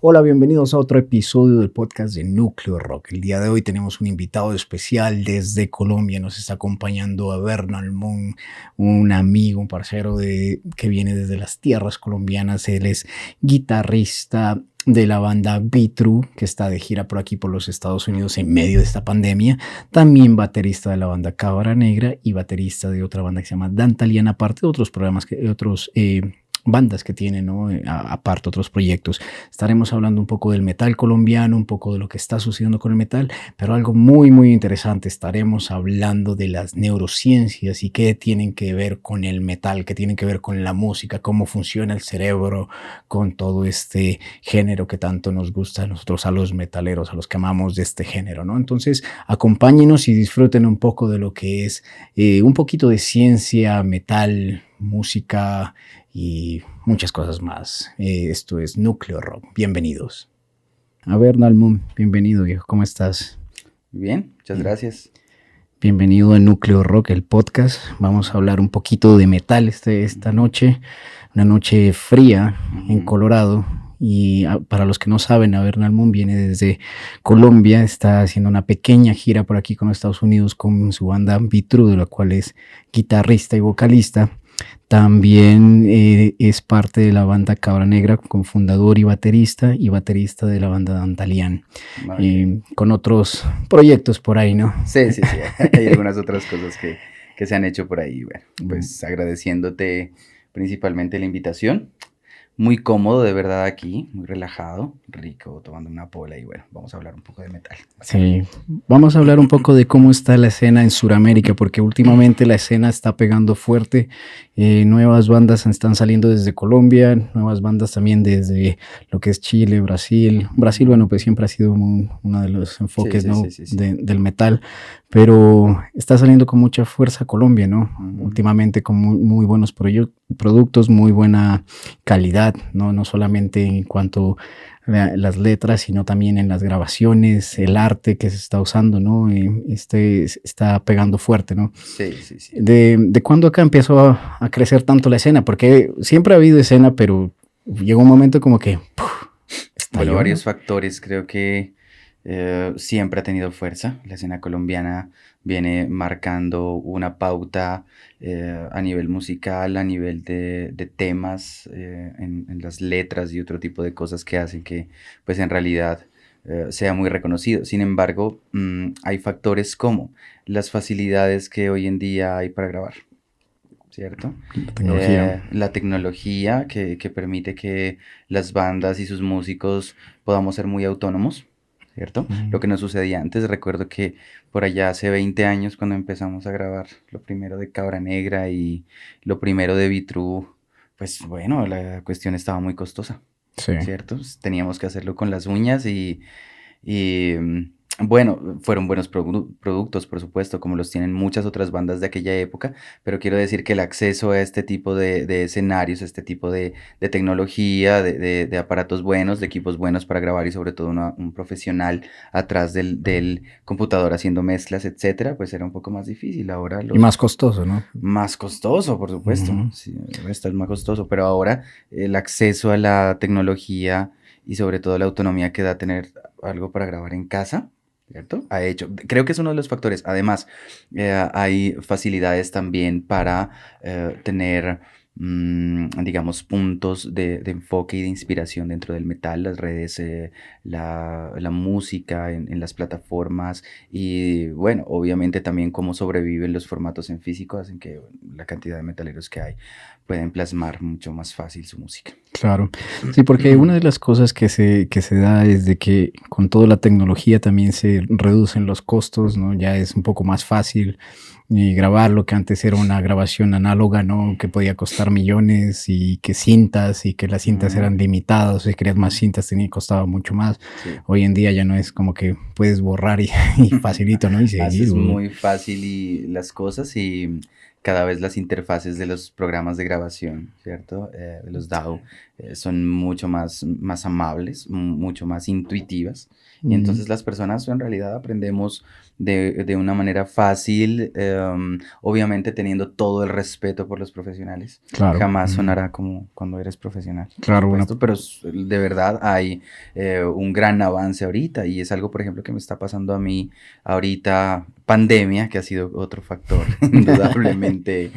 Hola, bienvenidos a otro episodio del podcast de Núcleo Rock. El día de hoy tenemos un invitado especial desde Colombia. Nos está acompañando a Bernal Moon, un amigo, un parcero que viene desde las tierras colombianas. Él es guitarrista de la banda Be-True, que está de gira por aquí por los Estados Unidos en medio de esta pandemia. También baterista de la banda Cabra Negra y baterista de otra banda que se llama Dantalian, aparte de otros programas, bandas que tienen, ¿no? Aparte otros proyectos. Estaremos hablando un poco del metal colombiano, un poco de lo que está sucediendo con el metal, pero algo muy interesante. Estaremos hablando de las neurociencias y qué tienen que ver con el metal, qué tienen que ver con la música, cómo funciona el cerebro, con todo este género que tanto nos gusta a nosotros, a los metaleros, a los que amamos de este género, ¿no? Entonces, acompáñenos y disfruten un poco de lo que es un poquito de ciencia, metal, música y muchas cosas más. Esto es Núcleo Rock. Bienvenidos. A ver, Nalmum, bienvenido, viejo. ¿Cómo estás? Bien, muchas gracias. Bienvenido a Núcleo Rock, el podcast. Vamos a hablar un poquito de metal esta noche. Una noche fría en Colorado. Y para los que no saben, Bernal Moon viene desde Colombia, está haciendo una pequeña gira por aquí con Estados Unidos con su banda Be-True, de la cual es guitarrista y vocalista. También es parte de la banda Cabra Negra, cofundador y baterista de la banda Dantalian, con otros proyectos por ahí, ¿no? Sí, hay algunas otras cosas que se han hecho por ahí. Bueno, pues agradeciéndote principalmente la invitación. Muy cómodo, de verdad, aquí, muy relajado, rico, tomando una pola y bueno, vamos a hablar un poco de metal. Sí, vamos a hablar un poco de cómo está la escena en Sudamérica, porque últimamente la escena está pegando fuerte. Nuevas bandas están saliendo desde Colombia, nuevas bandas también desde lo que es Chile, Brasil. Brasil, bueno, pues siempre ha sido uno de los enfoques, ¿no? Del metal, pero está saliendo con mucha fuerza Colombia, ¿no? Últimamente con muy buenos productos, muy buena calidad, no solamente en cuanto a las letras, sino también en las grabaciones, el arte que se está usando, ¿no? Está pegando fuerte, ¿no? Sí. ¿De cuándo acá empezó a crecer tanto la escena? Porque siempre ha habido escena, pero llegó un momento como que estalló, bueno, varios factores. Creo que siempre ha tenido fuerza. La escena colombiana viene marcando una pauta a nivel musical, a nivel de temas, en las letras y otro tipo de cosas que hacen que, pues en realidad, sea muy reconocido. Sin embargo, hay factores como las facilidades que hoy en día hay para grabar, ¿cierto? La tecnología que permite que las bandas y sus músicos podamos ser muy autónomos, ¿cierto? Lo que no sucedía antes. Recuerdo que por allá hace 20 años, cuando empezamos a grabar lo primero de Cabra Negra y lo primero de Be-True, pues bueno, la cuestión estaba muy costosa, ¿cierto? Teníamos que hacerlo con las uñas y bueno, fueron buenos productos, por supuesto, como los tienen muchas otras bandas de aquella época, pero quiero decir que el acceso a este tipo de escenarios, este tipo de tecnología, de aparatos buenos, de equipos buenos para grabar y sobre todo un profesional atrás del computador haciendo mezclas, etcétera, pues era un poco más difícil. Ahora y más costoso, ¿no? Más costoso, por supuesto. Sí, esto es más costoso, pero ahora el acceso a la tecnología y sobre todo la autonomía que da tener algo para grabar en casa, ¿cierto? Creo que es uno de los factores. Además, hay facilidades también para tener, digamos, puntos de enfoque y de inspiración dentro del metal, las redes, la música en las plataformas y, bueno, obviamente también cómo sobreviven los formatos en físico hacen que la cantidad de metaleros que hay pueden plasmar mucho más fácil su música. Claro, sí, porque una de las cosas que se da es de que con toda la tecnología también se reducen los costos, ¿no? Ya es un poco más fácil grabar lo que antes era una grabación análoga, ¿no? Que podía costar millones y que cintas y que las cintas eran limitadas, o sea, si querías más cintas costaba mucho más. Sí. Hoy en día ya no es como que puedes borrar y facilito, ¿no? Y seguir. Haces muy fácil y las cosas y cada vez las interfaces de los programas de grabación, ¿cierto? De los DAW son mucho más amables, mucho más intuitivas. Y entonces las personas en realidad aprendemos de una manera fácil, obviamente teniendo todo el respeto por los profesionales. Claro. Jamás sonará como cuando eres profesional, por Claro, supuesto, pero de verdad hay un gran avance ahorita y es algo, por ejemplo, que me está pasando a mí ahorita, pandemia, que ha sido otro factor indudablemente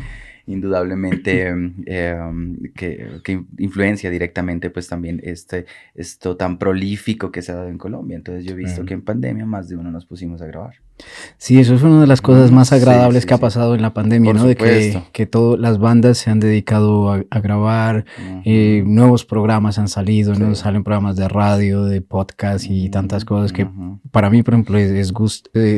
que influencia directamente pues también esto tan prolífico que se ha dado en Colombia. Entonces yo he visto que en pandemia más de uno nos pusimos a grabar. Sí, eso es una de las cosas más Sí, agradables sí, que ha sí. pasado en la pandemia, Por ¿no? De supuesto. que todas las bandas se han dedicado a grabar, Ujú. nuevos programas han salido, ¿no? Sí. Salen programas de radio, de podcast y tantas Ujú, cosas que ujú. para mí, por ejemplo,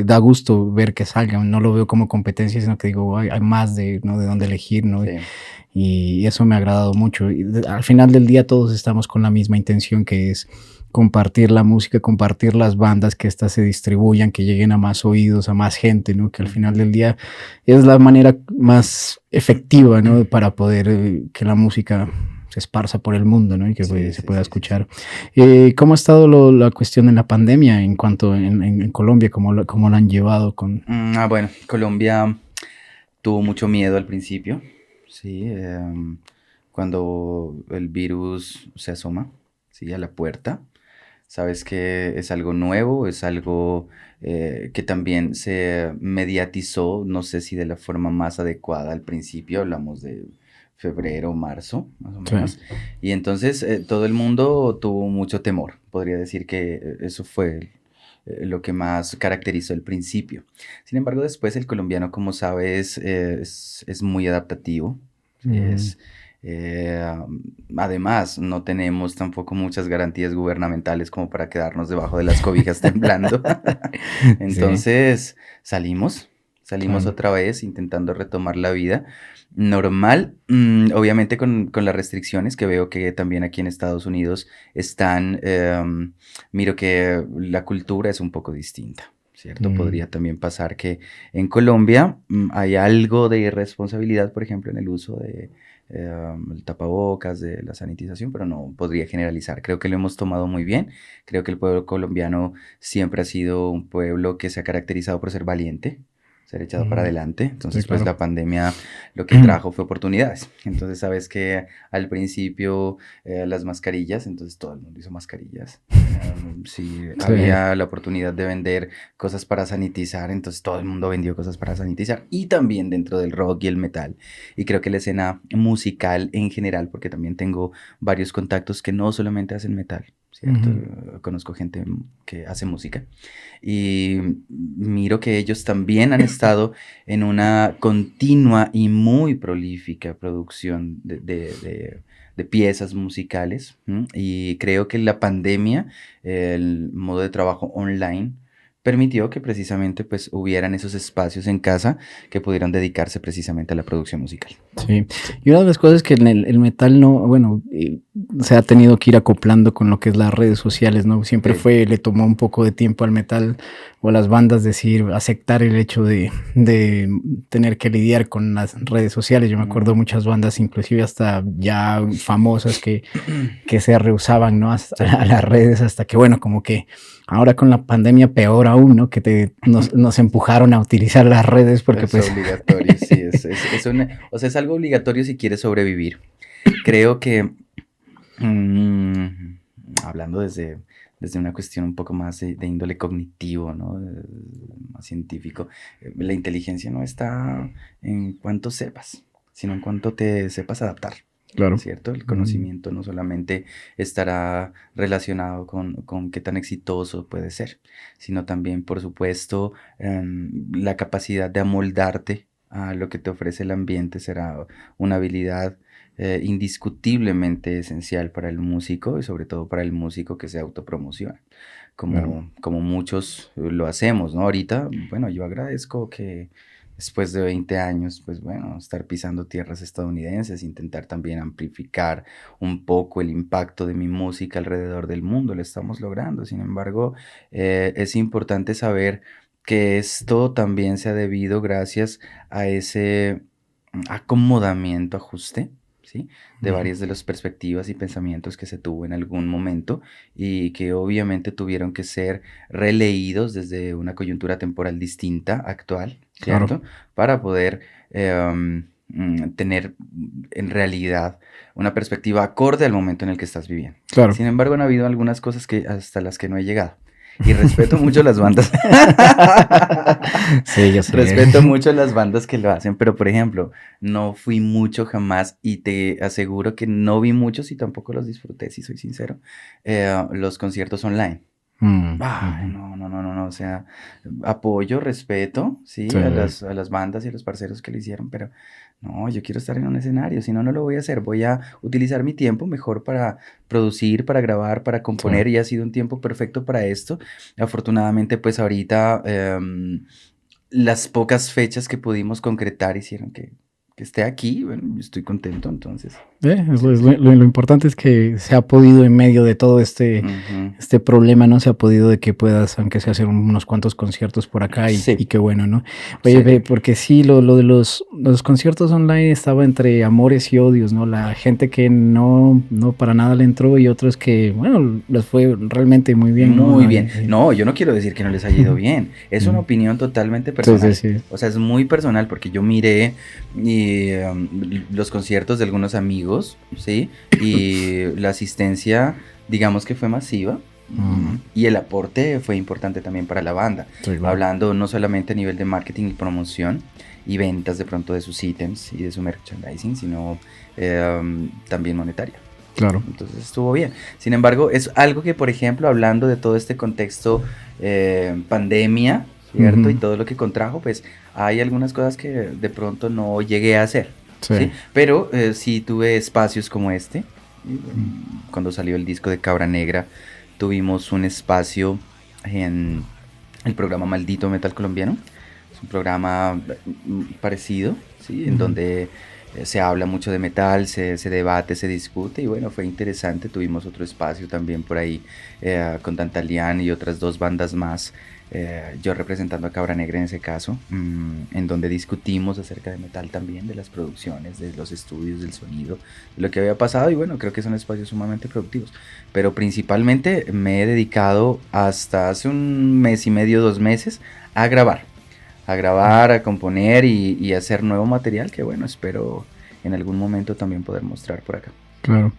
da gusto ver que salgan. No lo veo como competencia, sino que digo, hay más de, ¿no? De dónde elegir, ¿no? Sí. Y eso me ha agradado mucho. Y al final del día todos estamos con la misma intención, que es compartir la música, compartir las bandas, que éstas se distribuyan, que lleguen a más oídos, a más gente, ¿no? Que al final del día es la manera más efectiva, ¿no? Para poder que la música se esparza por el mundo, ¿no? Y que Sí, se sí, pueda sí, sí, escuchar. sí. ¿Cómo ha estado la cuestión en la pandemia en cuanto en Colombia? ¿Cómo la han llevado con...? Bueno, Colombia tuvo mucho miedo al principio, sí, cuando el virus se asoma, sí, a la puerta. Sabes que es algo nuevo, es algo que también se mediatizó, no sé si de la forma más adecuada al principio, hablamos de febrero, marzo, más o Sí. menos, y entonces todo el mundo tuvo mucho temor, podría decir que eso fue lo que más caracterizó el principio. Sin embargo, después el colombiano, como sabes, es muy adaptativo, ¿sí? Mm, Eh, Además, no tenemos tampoco muchas garantías gubernamentales como para quedarnos debajo de las cobijas temblando. sí, Entonces, salimos claro. otra vez intentando retomar la vida normal, obviamente con las restricciones que veo que también aquí en Estados Unidos están, miro que la cultura es un poco distinta. ¿Cierto? Mm, Podría también pasar que en Colombia hay algo de irresponsabilidad, por ejemplo, en el uso de el tapabocas, de la sanitización, pero no podría generalizar. Creo que lo hemos tomado muy bien. Creo que el pueblo colombiano siempre ha sido un pueblo que se ha caracterizado por ser valiente, ser echado para mm, adelante. sí, Entonces, pues claro. la pandemia lo que trajo fue oportunidades. Entonces, sabes que al principio las mascarillas, entonces todo el mundo hizo mascarillas. Si Sí, había la oportunidad de vender cosas para sanitizar, entonces todo el mundo vendió cosas para sanitizar y también dentro del rock y el metal. Y creo que la escena musical en general, porque también tengo varios contactos que no solamente hacen metal, ¿cierto? ujú, Conozco gente que hace música y miro que ellos también han estado en una continua y muy prolífica producción de piezas musicales. Y creo que la pandemia, el modo de trabajo online, permitió que precisamente pues hubieran esos espacios en casa que pudieran dedicarse precisamente a la producción musical. sí. Sí. Y una de las cosas que en el metal no, bueno, se ha tenido que ir acoplando con lo que es las redes sociales, ¿no? Siempre Sí. le tomó un poco de tiempo al metal o a las bandas decir, aceptar el hecho de tener que lidiar con las redes sociales. Yo me acuerdo Mm. muchas bandas, inclusive hasta ya famosas, que se rehusaban, ¿no? Sí. A las redes, hasta que, bueno, como que ahora con la pandemia peor aún, ¿no? Que nos empujaron a utilizar las redes porque Es pues... obligatorio, sí, o sea, es algo obligatorio si quieres sobrevivir. Creo que, hablando desde una cuestión un poco más de índole cognitivo, ¿no? Más científico, la inteligencia no está en cuánto sepas, sino en cuánto te sepas adaptar. Claro. ¿Cierto? El Mm, conocimiento no solamente estará relacionado con qué tan exitoso puede ser, sino también, por supuesto, la capacidad de amoldarte a lo que te ofrece el ambiente será una habilidad indiscutiblemente esencial para el músico y sobre todo para el músico que se autopromociona, claro. como muchos lo hacemos, ¿no? Ahorita, bueno, yo agradezco que después de 20 años, pues bueno, estar pisando tierras estadounidenses, intentar también amplificar un poco el impacto de mi música alrededor del mundo, lo estamos logrando. Sin embargo, es importante saber que esto también se ha debido gracias a ese acomodamiento, ajuste, ¿sí? De varias de las perspectivas y pensamientos que se tuvo en algún momento y que obviamente tuvieron que ser releídos desde una coyuntura temporal distinta, actual, Claro, ¿cierto? Para poder tener en realidad una perspectiva acorde al momento en el que estás viviendo. claro. Sin embargo, han habido algunas cosas que hasta las que no he llegado. Y respeto mucho las bandas. Sí, yo sé. Respeto mucho las bandas que lo hacen, pero por ejemplo, no fui mucho jamás y te aseguro que no vi muchos y tampoco los disfruté, si soy sincero, los conciertos online. Ay, Ujú. no, no, no, no, no, o sea, apoyo, respeto, sí, Sí, a las bandas y a los parceros que lo hicieron, pero no, yo quiero estar en un escenario, si no, no lo voy a hacer, voy a utilizar mi tiempo mejor para producir, para grabar, para sí. componer y ha sido un tiempo perfecto para esto. Afortunadamente, pues ahorita las pocas fechas que pudimos concretar hicieron que esté aquí, bueno, yo estoy contento, entonces, sí, sí. Lo importante es que se ha podido en medio de todo Ujú. este problema, ¿no? Se ha podido de que puedas, aunque sea hacer unos cuantos conciertos por acá y Sí, qué bueno, ¿no? Oye, sí. porque sí, lo de los conciertos online estaba entre amores y odios, ¿no? La gente que no para nada le entró y otros que, bueno, les fue realmente muy bien, ¿no? Muy bien. No, yo no quiero decir que no les haya ido bien. Es una Mm. opinión totalmente Sí, sí, personal. sí. O sea, es muy personal porque yo miré los conciertos de algunos amigos, ¿sí? Y la asistencia, digamos que fue masiva. Y el aporte fue importante también para la banda. Sí, claro. Hablando no solamente a nivel de marketing y promoción y ventas de pronto de sus ítems y de su merchandising, sino también monetaria. Claro. Entonces estuvo bien. Sin embargo, es algo que, por ejemplo, hablando de todo este contexto pandemia, ¿cierto? Y Ujú. todo lo que contrajo, pues hay algunas cosas que de pronto no llegué a hacer, Sí. ¿sí? Pero sí tuve espacios como este. Y, bueno, Mm. cuando salió el disco de Cabra Negra, tuvimos un espacio en el programa Maldito Metal Colombiano. Es un programa parecido, ¿sí? En Ujú. donde se habla mucho de metal, se debate, se discute y bueno, fue interesante. Tuvimos otro espacio también por ahí con Dantalian y otras dos bandas más, yo representando a Cabra Negra en ese caso, en donde discutimos acerca de metal también, de las producciones, de los estudios, del sonido, de lo que había pasado y bueno, creo que son espacios sumamente productivos. Pero principalmente me he dedicado hasta hace un mes y medio, 2 meses a grabar a componer y hacer nuevo material que bueno, espero en algún momento también poder mostrar por acá. Claro.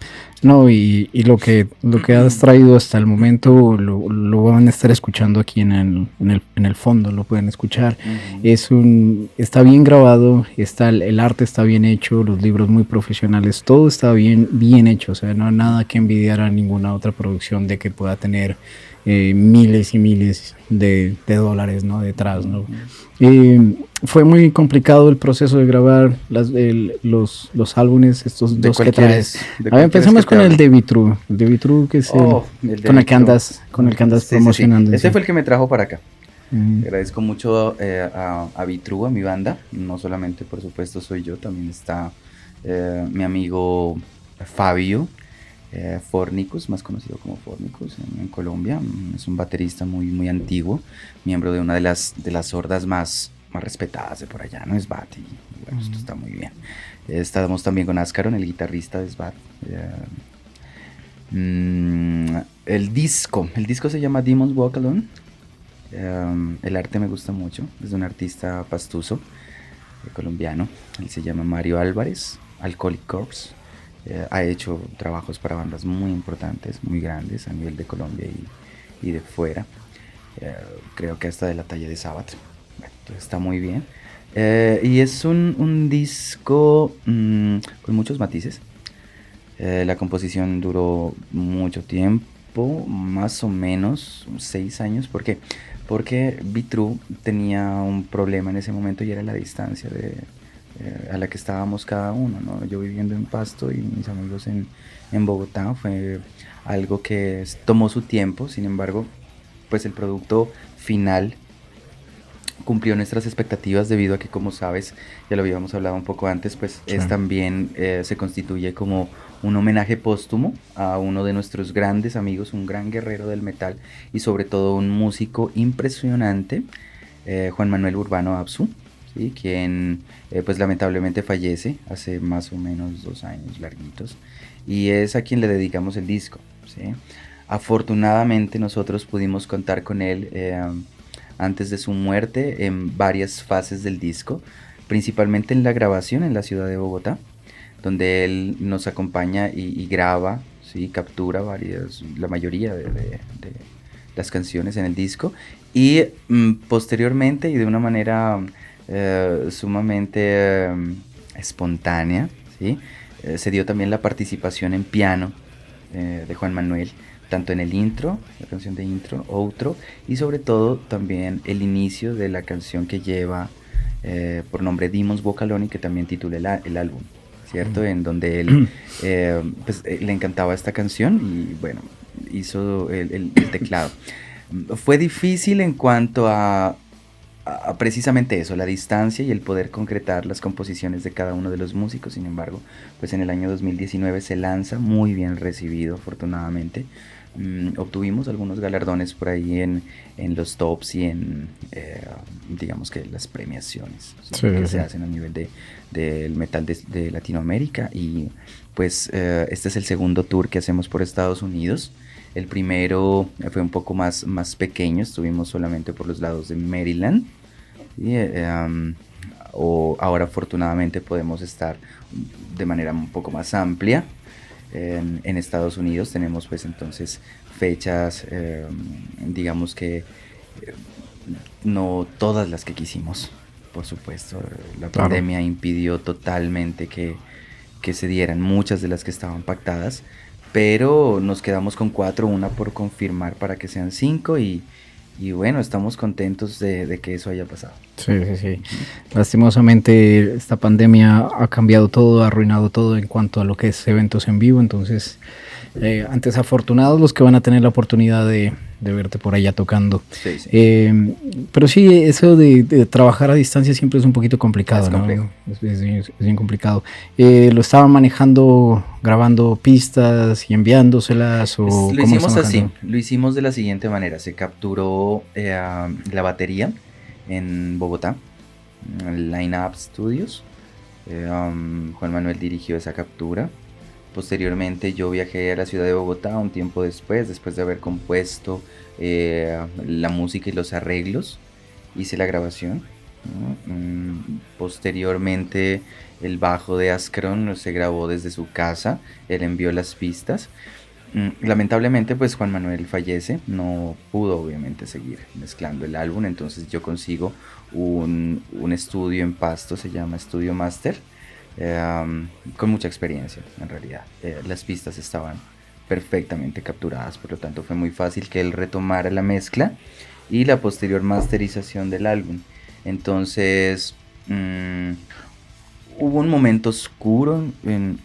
No, y lo que has traído hasta el momento lo van a estar escuchando aquí en el fondo, lo pueden escuchar. Ujú. Está bien grabado, el arte está bien hecho, los libros muy profesionales, todo está bien hecho. O sea, no hay nada que envidiar a ninguna otra producción de que pueda tener miles y miles de dólares, ¿no? Detrás, ¿no? Ujú. Fue muy complicado el proceso de grabar los álbumes, estos dos que traes. De A ver, cuál quieres que empecemos te con el hable? de Vitru. El de Vitru, que es Oh, el de con el que Vitro. andas Sí, sí, sí. promocionando. Este Sí. fue el que me trajo para acá. Mm. Agradezco mucho a Vitru, a mi banda. No solamente, por supuesto, soy yo, también está mi amigo Fabio Fornicus, más conocido como Fornicus en Colombia. Es un baterista muy, muy antiguo, miembro de una de las hordas más respetadas de por allá, ¿no? SBAT. Y bueno, esto está muy bien. Estamos también con Ascaron, el guitarrista de SBAT. El disco se llama Demons Walk Alone. El arte me gusta mucho, es de un artista pastuso colombiano, él se llama Mario Álvarez, Alcoholic Corpse. Ha hecho trabajos para bandas muy importantes, muy grandes a nivel de Colombia y de fuera. Eh, Creo que hasta de la talla de Sabbath. Bueno, entonces está muy bien. Y es un disco con muchos matices. La composición duró mucho tiempo, más o menos 6 años. ¿Por qué? Porque Vitru tenía un problema en ese momento y era la distancia a la que estábamos cada uno, ¿no? Yo viviendo en Pasto y mis amigos en Bogotá. Fue algo que tomó su tiempo, sin embargo, pues el producto final cumplió nuestras expectativas debido a que, como sabes, ya lo habíamos hablado un poco antes, pues Sí. es también se constituye como un homenaje póstumo a uno de nuestros grandes amigos, un gran guerrero del metal y sobre todo un músico impresionante, Juan Manuel Urbano Absu, ¿sí? Quien pues lamentablemente fallece hace más o menos 2 años larguitos, y es a quien le dedicamos el disco, ¿sí? Afortunadamente nosotros pudimos contar con él antes de su muerte en varias fases del disco, principalmente en la grabación en la ciudad de Bogotá, donde él nos acompaña y graba, ¿sí? Captura la mayoría de las canciones en el disco, y posteriormente y de una manera sumamente espontánea, ¿sí? Se dio también la participación en piano de Juan Manuel, tanto en el intro, la canción de intro, outro, y sobre todo también el inicio de la canción que lleva por nombre Dimos Vocaloni, que también titula el álbum, ¿cierto? En donde él le encantaba esta canción y bueno, hizo el teclado. Fue difícil en cuanto a precisamente eso, la distancia y el poder concretar las composiciones de cada uno de los músicos. Sin embargo, pues en el año 2019 se lanza, muy bien recibido afortunadamente. Obtuvimos algunos galardones por ahí en los tops y en digamos que las premiaciones, ¿sí? Que se hacen a nivel del metal de Latinoamérica, y pues este es el segundo tour que hacemos por Estados Unidos. El primero fue un poco más pequeño, estuvimos solamente por los lados de Maryland, ¿sí? Ahora afortunadamente podemos estar de manera un poco más amplia en Estados Unidos. Tenemos pues entonces fechas, digamos que no todas las que quisimos, por supuesto. La pandemia impidió totalmente que se dieran muchas de las que estaban pactadas, pero nos quedamos con 4, una por confirmar para que sean 5, y bueno, estamos contentos de que eso haya pasado. Sí. Lastimosamente esta pandemia ha cambiado todo, ha arruinado todo en cuanto a lo que es eventos en vivo, entonces antes afortunados los que van a tener la oportunidad de verte por allá tocando. Sí. Pero sí, eso de trabajar a distancia siempre es un poquito complicado, es complejo. ¿no? Es bien complicado. ¿Lo estaban manejando, grabando pistas y enviándoselas? ¿O lo hicimos así, lo hicimos de la siguiente manera. Se capturó la batería en Bogotá, Line Up Studios. Juan Manuel dirigió esa captura. Posteriormente yo viajé a la ciudad de Bogotá un tiempo después de haber compuesto la música y los arreglos. Hice la grabación, ¿no? Posteriormente el bajo de Ascron se grabó desde su casa, él envió las pistas. Lamentablemente pues Juan Manuel fallece, no pudo obviamente seguir mezclando el álbum, entonces yo consigo un estudio en Pasto, se llama Estudio Master, con mucha experiencia en realidad. Las pistas estaban perfectamente capturadas, por lo tanto fue muy fácil que él retomara la mezcla y la posterior masterización del álbum. Entonces hubo un momento oscuro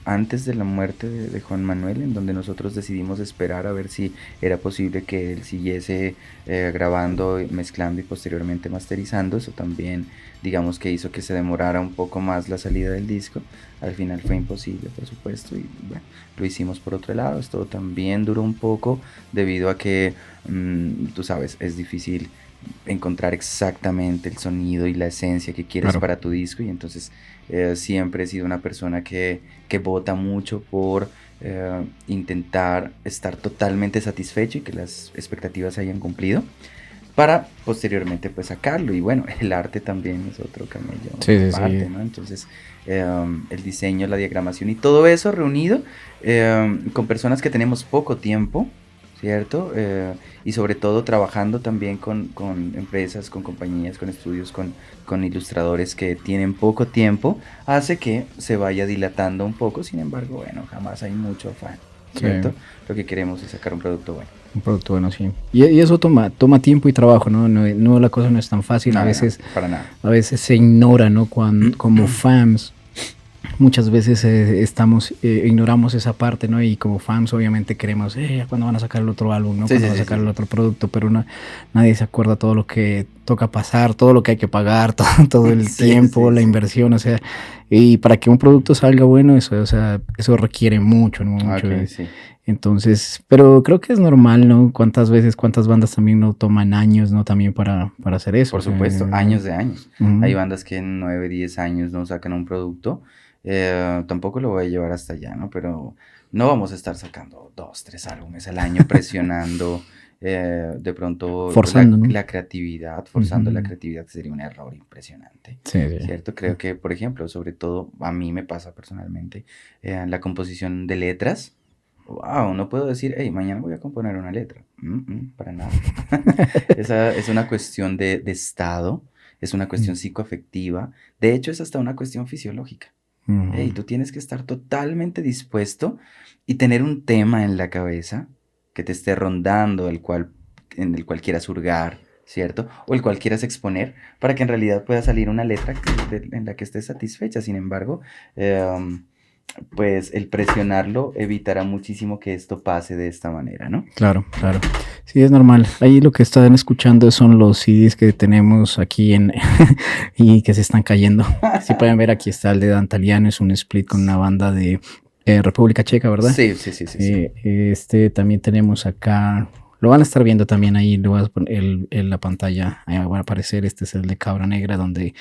antes de la muerte de Juan Manuel, en donde nosotros decidimos esperar a ver si era posible que él siguiese grabando, mezclando y posteriormente masterizando. Eso también, digamos que hizo que se demorara un poco más la salida del disco. Al final fue imposible, por supuesto, y bueno, lo hicimos por otro lado. Esto también duró un poco debido a que, tú sabes, es difícil encontrar exactamente el sonido y la esencia que quieres para tu disco, y entonces siempre he sido una persona que vota mucho por intentar estar totalmente satisfecho y que las expectativas se hayan cumplido para posteriormente pues sacarlo. Y bueno, el arte también es otro camello aparte, ¿no? Entonces el diseño, la diagramación y todo eso reunido con personas que tenemos poco tiempo, ¿cierto? Y sobre todo trabajando también con empresas, con compañías, con estudios, con ilustradores que tienen poco tiempo, hace que se vaya dilatando un poco. Sin embargo, bueno, jamás hay mucho afán, ¿cierto? Sí. Lo que queremos es sacar un producto bueno. Un producto bueno, sí. Y eso toma tiempo y trabajo, ¿no? No, la cosa no es tan fácil. No, a veces, no, para nada. A veces se ignora, ¿no? Como fans. Muchas veces ignoramos esa parte, ¿no? Y como fans obviamente queremos, ¿cuándo van a sacar el otro álbum, ¿no? ¿Cuándo van a sacar el otro producto? Pero nadie se acuerda todo lo que toca pasar, todo lo que hay que pagar, todo el tiempo, la inversión, o sea, y para que un producto salga bueno, eso, o sea, eso requiere mucho, mucho. Okay, sí. Entonces, pero creo que es normal, ¿no? Cuántas bandas también no toman años, ¿no? También para hacer eso. Por supuesto, años de años. Hay bandas que en 9, 10 años no sacan un producto. Tampoco lo voy a llevar hasta allá, ¿no? Pero no vamos a estar sacando 2, 3 álbumes al año presionando de pronto forzando, ¿no? la creatividad, forzando la creatividad sería un error impresionante. Sí. ¿Cierto? Creo que, por ejemplo, sobre todo a mí me pasa personalmente, la composición de letras. Wow, no puedo decir, hey, mañana voy a componer una letra. Para nada. Esa es una cuestión de estado, es una cuestión psicoafectiva. De hecho, es hasta una cuestión fisiológica. Hey, tú tienes que estar totalmente dispuesto y tener un tema en la cabeza que te esté rondando, en el cual quieras hurgar, ¿cierto? O el cual quieras exponer para que en realidad pueda salir una letra en la que estés satisfecha. Sin embargo, pues el presionarlo evitará muchísimo que esto pase de esta manera, ¿no? Claro. Sí, es normal. Ahí lo que están escuchando son los CDs que tenemos aquí y que se están cayendo. Si pueden ver, aquí está el de Dantaliano, es un split con una banda de República Checa, ¿verdad? Sí. También tenemos acá, lo van a estar viendo también ahí, lo vas a poner en la pantalla, ahí va a aparecer, este es el de Cabra Negra, donde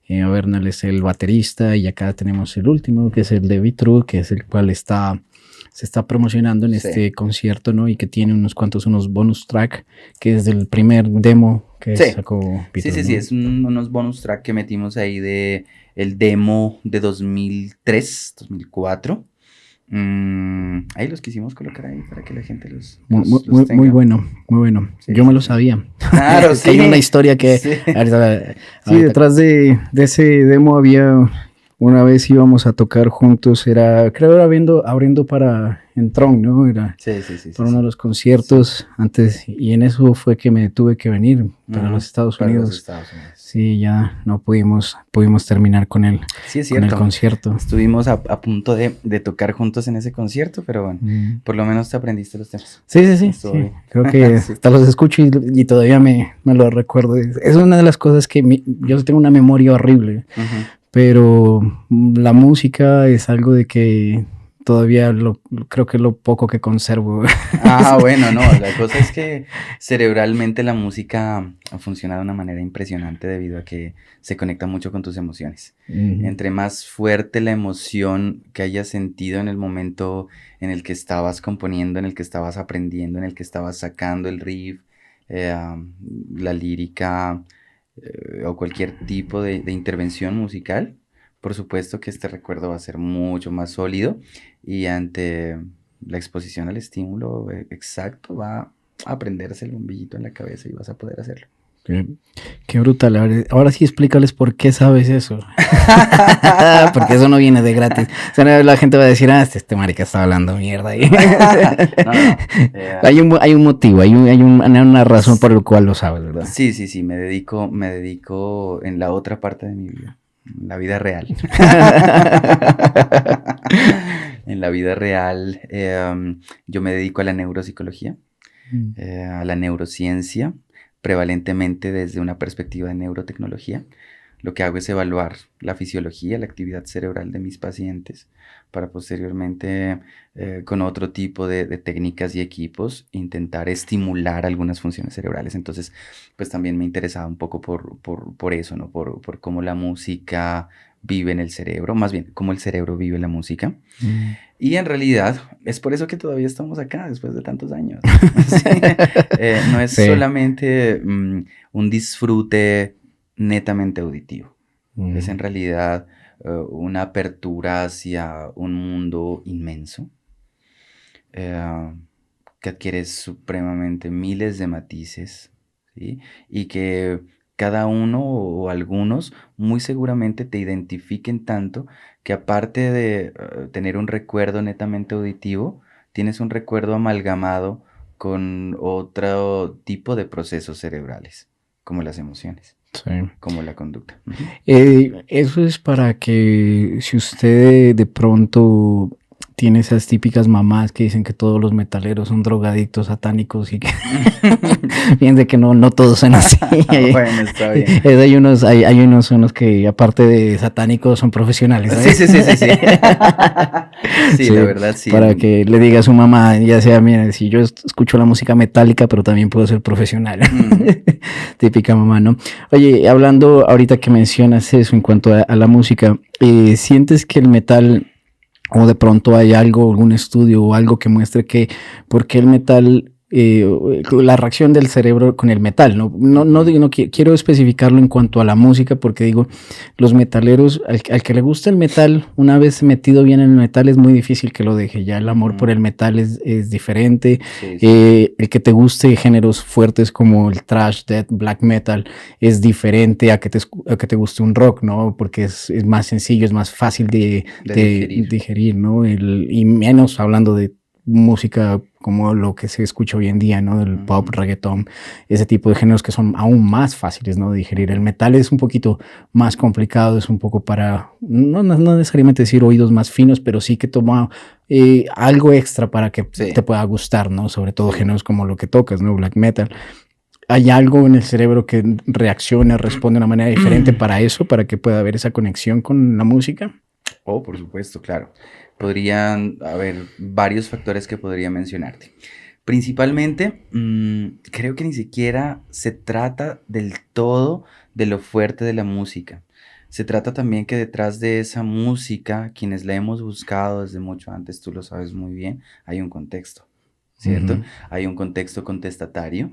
Bernal es el baterista, y acá tenemos el último, que es el de Vitru, que es el cual se está promocionando en este concierto, ¿no? Y que tiene unos bonus track, que es del primer demo que sacó Vitru, ¿no? Es unos bonus track que metimos ahí de el demo de 2003, 2004. Ahí los quisimos colocar ahí para que la gente los tenga. Muy bueno. Sí, yo me lo sabía. Claro, sí. Hay una historia que... Sí, detrás de ese demo había... Una vez íbamos a tocar juntos, creo era abriendo para Entron, ¿no? Era para uno de los conciertos antes, y en eso fue que me tuve que venir para los Estados Unidos. Sí, ya no pudimos terminar con el concierto. Estuvimos a punto de tocar juntos en ese concierto, pero bueno, por lo menos te aprendiste los temas. Sí. Creo que hasta los escucho y todavía me lo recuerdo. Es una de las cosas que yo tengo una memoria horrible. Pero la música es algo de que todavía creo que es lo poco que conservo. Bueno, no, la cosa es que cerebralmente la música funciona de una manera impresionante debido a que se conecta mucho con tus emociones. Entre más fuerte la emoción que hayas sentido en el momento en el que estabas componiendo, en el que estabas aprendiendo, en el que estabas sacando el riff, la lírica... o cualquier tipo de intervención musical, por supuesto que este recuerdo va a ser mucho más sólido y ante la exposición al estímulo exacto va a prenderse el bombillito en la cabeza y vas a poder hacerlo. Qué brutal. Ahora sí explícales por qué sabes eso. Porque eso no viene de gratis. O sea, la gente va a decir, este marica está hablando mierda. Hay un motivo, hay una razón por la cual lo sabes, ¿verdad? Sí. Me dedico en la otra parte de mi vida, en la vida real. En la vida real yo me dedico a la neuropsicología, a la neurociencia, prevalentemente desde una perspectiva de neurotecnología. Lo que hago es evaluar la fisiología, la actividad cerebral de mis pacientes para posteriormente, con otro tipo de técnicas y equipos, intentar estimular algunas funciones cerebrales. Entonces, pues también me interesaba un poco por eso, ¿no? Por cómo la música vive en el cerebro, más bien, cómo el cerebro vive la música. Y en realidad, es por eso que todavía estamos acá, después de tantos años. No es solamente un disfrute netamente auditivo. Es en realidad una apertura hacia un mundo inmenso que adquiere supremamente miles de matices, ¿sí? Y que cada uno o algunos muy seguramente te identifiquen tanto que aparte de tener un recuerdo netamente auditivo, tienes un recuerdo amalgamado con otro tipo de procesos cerebrales, como las emociones. Sí. Como la conducta. Eso es para que si usted de pronto tiene esas típicas mamás que dicen que todos los metaleros son drogadictos satánicos y que fíjense que no todos son así. Bueno, está bien. Hay unos son los que aparte de satánicos son profesionales, ¿sabes? Sí. Sí, la verdad, sí. Para que le diga a su mamá, ya sea, mira, si yo escucho la música metálica, pero también puedo ser profesional. Típica mamá, ¿no? Oye, hablando ahorita que mencionas eso en cuanto a la música, ¿sientes que el metal, o de pronto hay algún estudio o algo que muestre que por qué el metal, la reacción del cerebro con el metal, no quiero especificarlo en cuanto a la música, porque digo, los metaleros, al que le gusta el metal, una vez metido bien en el metal, es muy difícil que lo deje. Ya el amor por el metal es diferente. Sí. El que te guste géneros fuertes como el thrash, death, black metal, es diferente a que te guste un rock, ¿no? Porque es más sencillo, es más fácil de digerir, ¿no? Y menos hablando de música como lo que se escucha hoy en día, ¿no? Del pop, reggaetón, ese tipo de géneros que son aún más fáciles, ¿no? De digerir. El metal es un poquito más complicado, es un poco para, no necesariamente decir oídos más finos, pero sí que toma algo extra para que te pueda gustar, ¿no? Sobre todo géneros como lo que tocas, ¿no? Black metal. ¿Hay algo en el cerebro que reacciona, responde de una manera diferente para eso, para que pueda haber esa conexión con la música? Oh, por supuesto, claro. Podrían haber varios factores que podría mencionarte. Principalmente, creo que ni siquiera se trata del todo de lo fuerte de la música. Se trata también que detrás de esa música, quienes la hemos buscado desde mucho antes, tú lo sabes muy bien, hay un contexto, ¿cierto? Hay un contexto contestatario,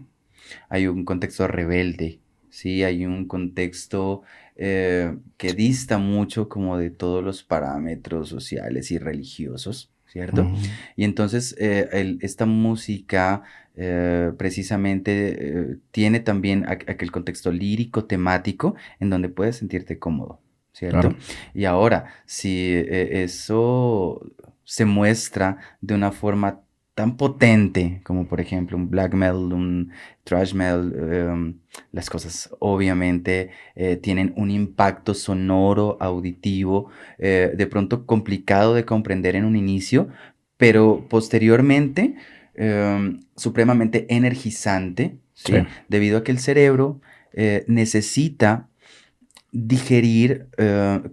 hay un contexto rebelde, ¿sí? Hay un contexto que dista mucho como de todos los parámetros sociales y religiosos, ¿cierto? Y entonces esta música precisamente tiene también aquel contexto lírico, temático, en donde puedes sentirte cómodo, ¿cierto? Claro. Y ahora, si eso se muestra de una forma tan potente como por ejemplo un black metal, un thrash metal, las cosas obviamente tienen un impacto sonoro, auditivo, de pronto complicado de comprender en un inicio, pero posteriormente supremamente energizante, ¿sí? Debido a que el cerebro necesita digerir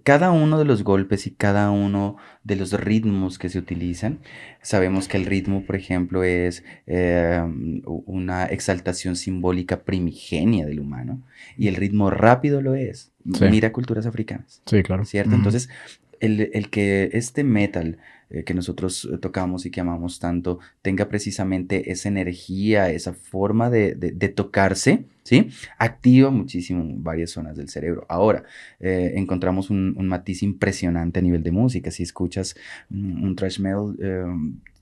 cada uno de los golpes y cada uno de los ritmos que se utilizan. Sabemos que el ritmo, por ejemplo, es una exaltación simbólica primigenia del humano, y el ritmo rápido lo es. Sí. Mira culturas africanas. Sí, claro. ¿Cierto? Entonces, el que este metal que nosotros tocamos y que amamos tanto tenga precisamente esa energía, esa forma de tocarse, ¿sí? Activa muchísimo varias zonas del cerebro. Ahora, encontramos un matiz impresionante a nivel de música. Si escuchas un thrash metal,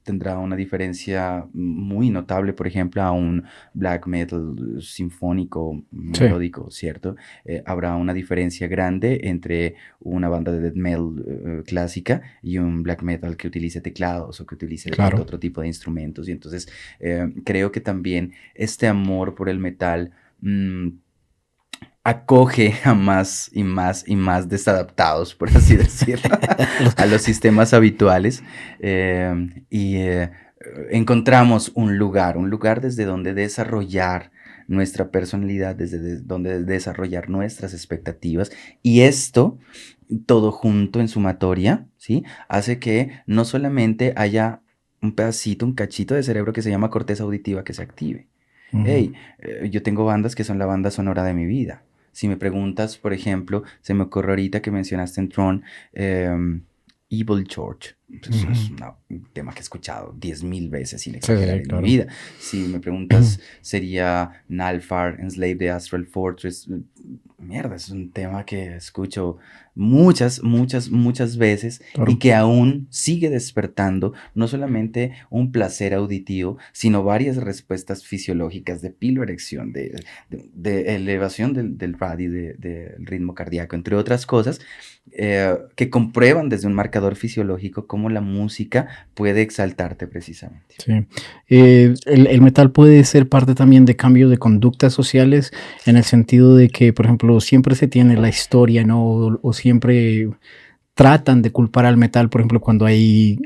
tendrá una diferencia muy notable, por ejemplo, a un black metal sinfónico, melódico, ¿cierto? Habrá una diferencia grande entre una banda de death metal clásica y un black metal que utilice teclados o que utilice otro tipo de instrumentos. Y entonces creo que también este amor por el metal acoge a más y más y más desadaptados, por así decirlo, a los sistemas habituales, y encontramos un lugar desde donde desarrollar nuestra personalidad, desde donde desarrollar nuestras expectativas, y esto, todo junto en sumatoria, ¿sí? Hace que no solamente haya un pedacito, un cachito de cerebro que se llama corteza auditiva que se active. Hey, yo tengo bandas que son la banda sonora de mi vida. Si me preguntas, por ejemplo, se me ocurre ahorita que mencionaste en Tron, Evil George. Es un tema que he escuchado 10,000 veces sin exagerar en mi vida. Si me preguntas, sería Nalfar, Enslaved the Astral Fortress. Mierda, es un tema que escucho muchas veces, y que aún sigue despertando no solamente un placer auditivo, sino varias respuestas fisiológicas de piloerección, de elevación del radio, del ritmo cardíaco, entre otras cosas, que comprueban desde un marcador fisiológico cómo la música puede exaltarte precisamente. Sí. El metal puede ser parte también de cambios de conductas sociales, en el sentido de que, por ejemplo, siempre se tiene la historia, ¿no? O siempre tratan de culpar al metal, por ejemplo, cuando hay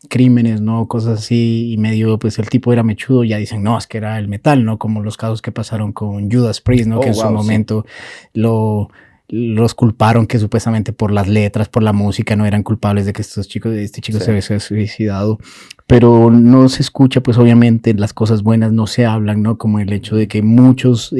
crímenes, ¿no? Cosas así, y medio, pues el tipo era mechudo, ya dicen, no, es que era el metal, ¿no? Como los casos que pasaron con Judas Priest, ¿no? Que en su momento los culparon que supuestamente por las letras, por la música, no eran culpables de que este chico se había suicidado. Pero no se escucha, pues obviamente las cosas buenas no se hablan, ¿no? Como el hecho de que muchos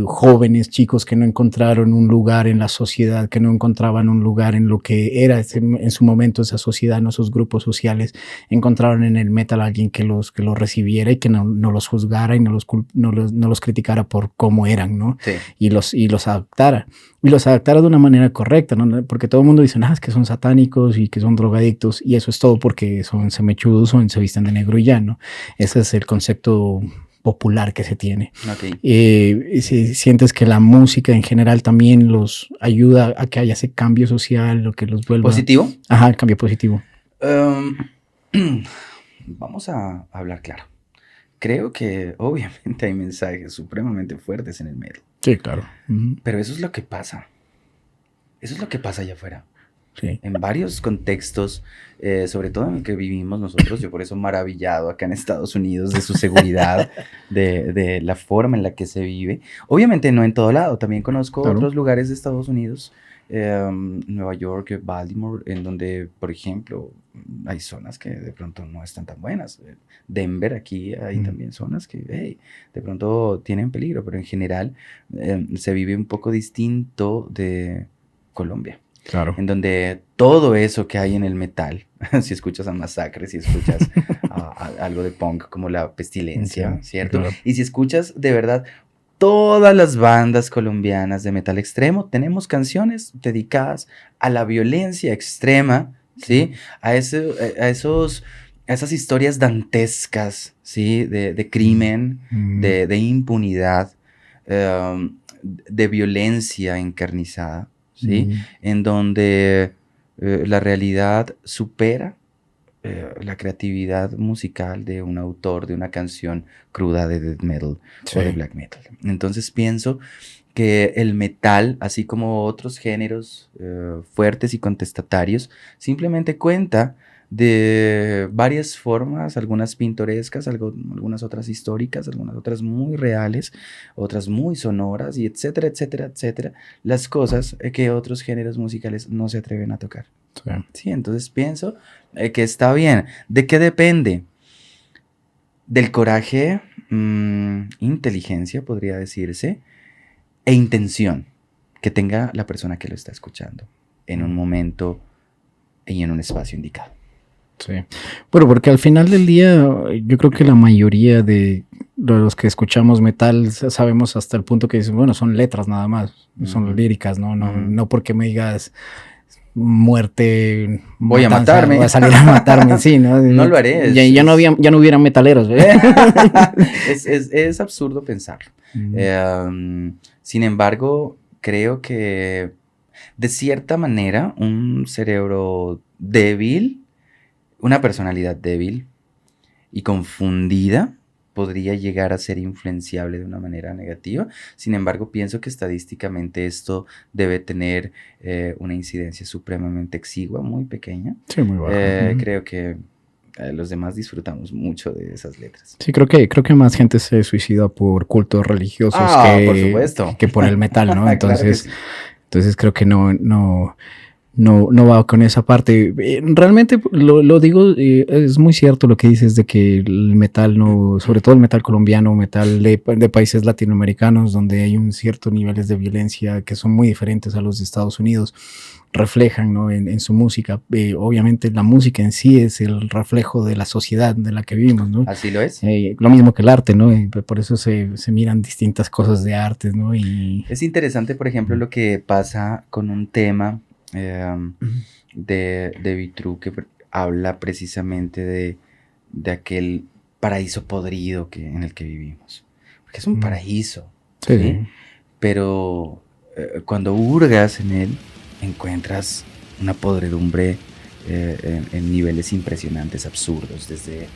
jóvenes, chicos que no encontraron un lugar en la sociedad, que no encontraban un lugar en lo que era en su momento esa sociedad, ¿no? Esos grupos sociales, encontraron en el metal a alguien que los recibiera y que no los juzgara y no los criticara por cómo eran, ¿no? Sí. Y los adaptara. Y los adaptara de una manera correcta, ¿no? Porque todo el mundo dice, es que son satánicos y que son drogadictos, y eso es todo porque son semechudos o se visten de negro y ya, ¿no? Ese es el concepto popular que se tiene. Okay. Si sientes que la música en general también los ayuda a que haya ese cambio social, lo que los vuelva... ¿Positivo? Ajá, el cambio positivo. Vamos a hablar claro. Creo que obviamente hay mensajes supremamente fuertes en el metal. Sí, claro. Pero eso es lo que pasa. Eso es lo que pasa allá afuera. Sí. En varios contextos, sobre todo en el que vivimos nosotros, yo por eso maravillado acá en Estados Unidos de su seguridad, de la forma en la que se vive. Obviamente no en todo lado, también conozco otros lugares de Estados Unidos, Nueva York, Baltimore, en donde, por ejemplo, hay zonas que de pronto no están tan buenas. Denver, aquí hay también zonas que de pronto tienen peligro, pero en general se vive un poco distinto de Colombia. Claro. En donde todo eso que hay en el metal, si escuchas a Masacre, si escuchas algo de punk como La Pestilencia, ¿cierto? Claro. Y si escuchas de verdad todas las bandas colombianas de metal extremo, tenemos canciones dedicadas a la violencia extrema, ¿sí? A esas historias dantescas, ¿sí? De crimen, de impunidad, de violencia encarnizada, ¿sí? En donde la realidad supera la creatividad musical de un autor de una canción cruda de death metal o de black metal. Entonces pienso que el metal, así como otros géneros fuertes y contestatarios, simplemente cuenta de varias formas, algunas pintorescas, algunas otras históricas, algunas otras muy reales, otras muy sonoras, y etcétera, etcétera, etcétera, las cosas que otros géneros musicales no se atreven a tocar. Sí, entonces pienso que está bien. ¿De qué depende? Del coraje, inteligencia, podría decirse, e intención que tenga la persona que lo está escuchando en un momento y en un espacio indicado. Sí. Bueno, porque al final del día yo creo que la mayoría de los que escuchamos metal sabemos hasta el punto que dicen, bueno, son letras nada más, son líricas, ¿no? No porque me digas muerte, voy matanza, a matarme, voy a salir a matarme, sí, ¿no? No lo haré. Ya no hubieran metaleros. Es absurdo pensarlo. Sin embargo, creo que de cierta manera un cerebro débil, una personalidad débil y confundida podría llegar a ser influenciable de una manera negativa. Sin embargo, pienso que estadísticamente esto debe tener una incidencia supremamente exigua, muy pequeña. Sí, muy baja. Creo que los demás disfrutamos mucho de esas letras. Sí, creo que más gente se suicida por cultos religiosos por supuesto, que por el metal, ¿no? Entonces, claro entonces creo que no va con esa parte. Realmente lo digo, es muy cierto lo que dices de que el metal, sobre todo el metal colombiano, metal de países latinoamericanos, donde hay un cierto niveles de violencia que son muy diferentes a los de Estados Unidos, reflejan, ¿no? en su música. Obviamente la música en sí es el reflejo de la sociedad de la que vivimos, ¿no? Así lo es. Lo mismo que el arte, ¿no? Por eso se miran distintas cosas de artes, ¿no? Y es interesante, por ejemplo, lo que pasa con un tema de Vitru, que habla precisamente de aquel paraíso podrido en el que vivimos. Porque es un paraíso, ¿sí? Pero cuando hurgas en él, encuentras una podredumbre en niveles impresionantes, absurdos, desde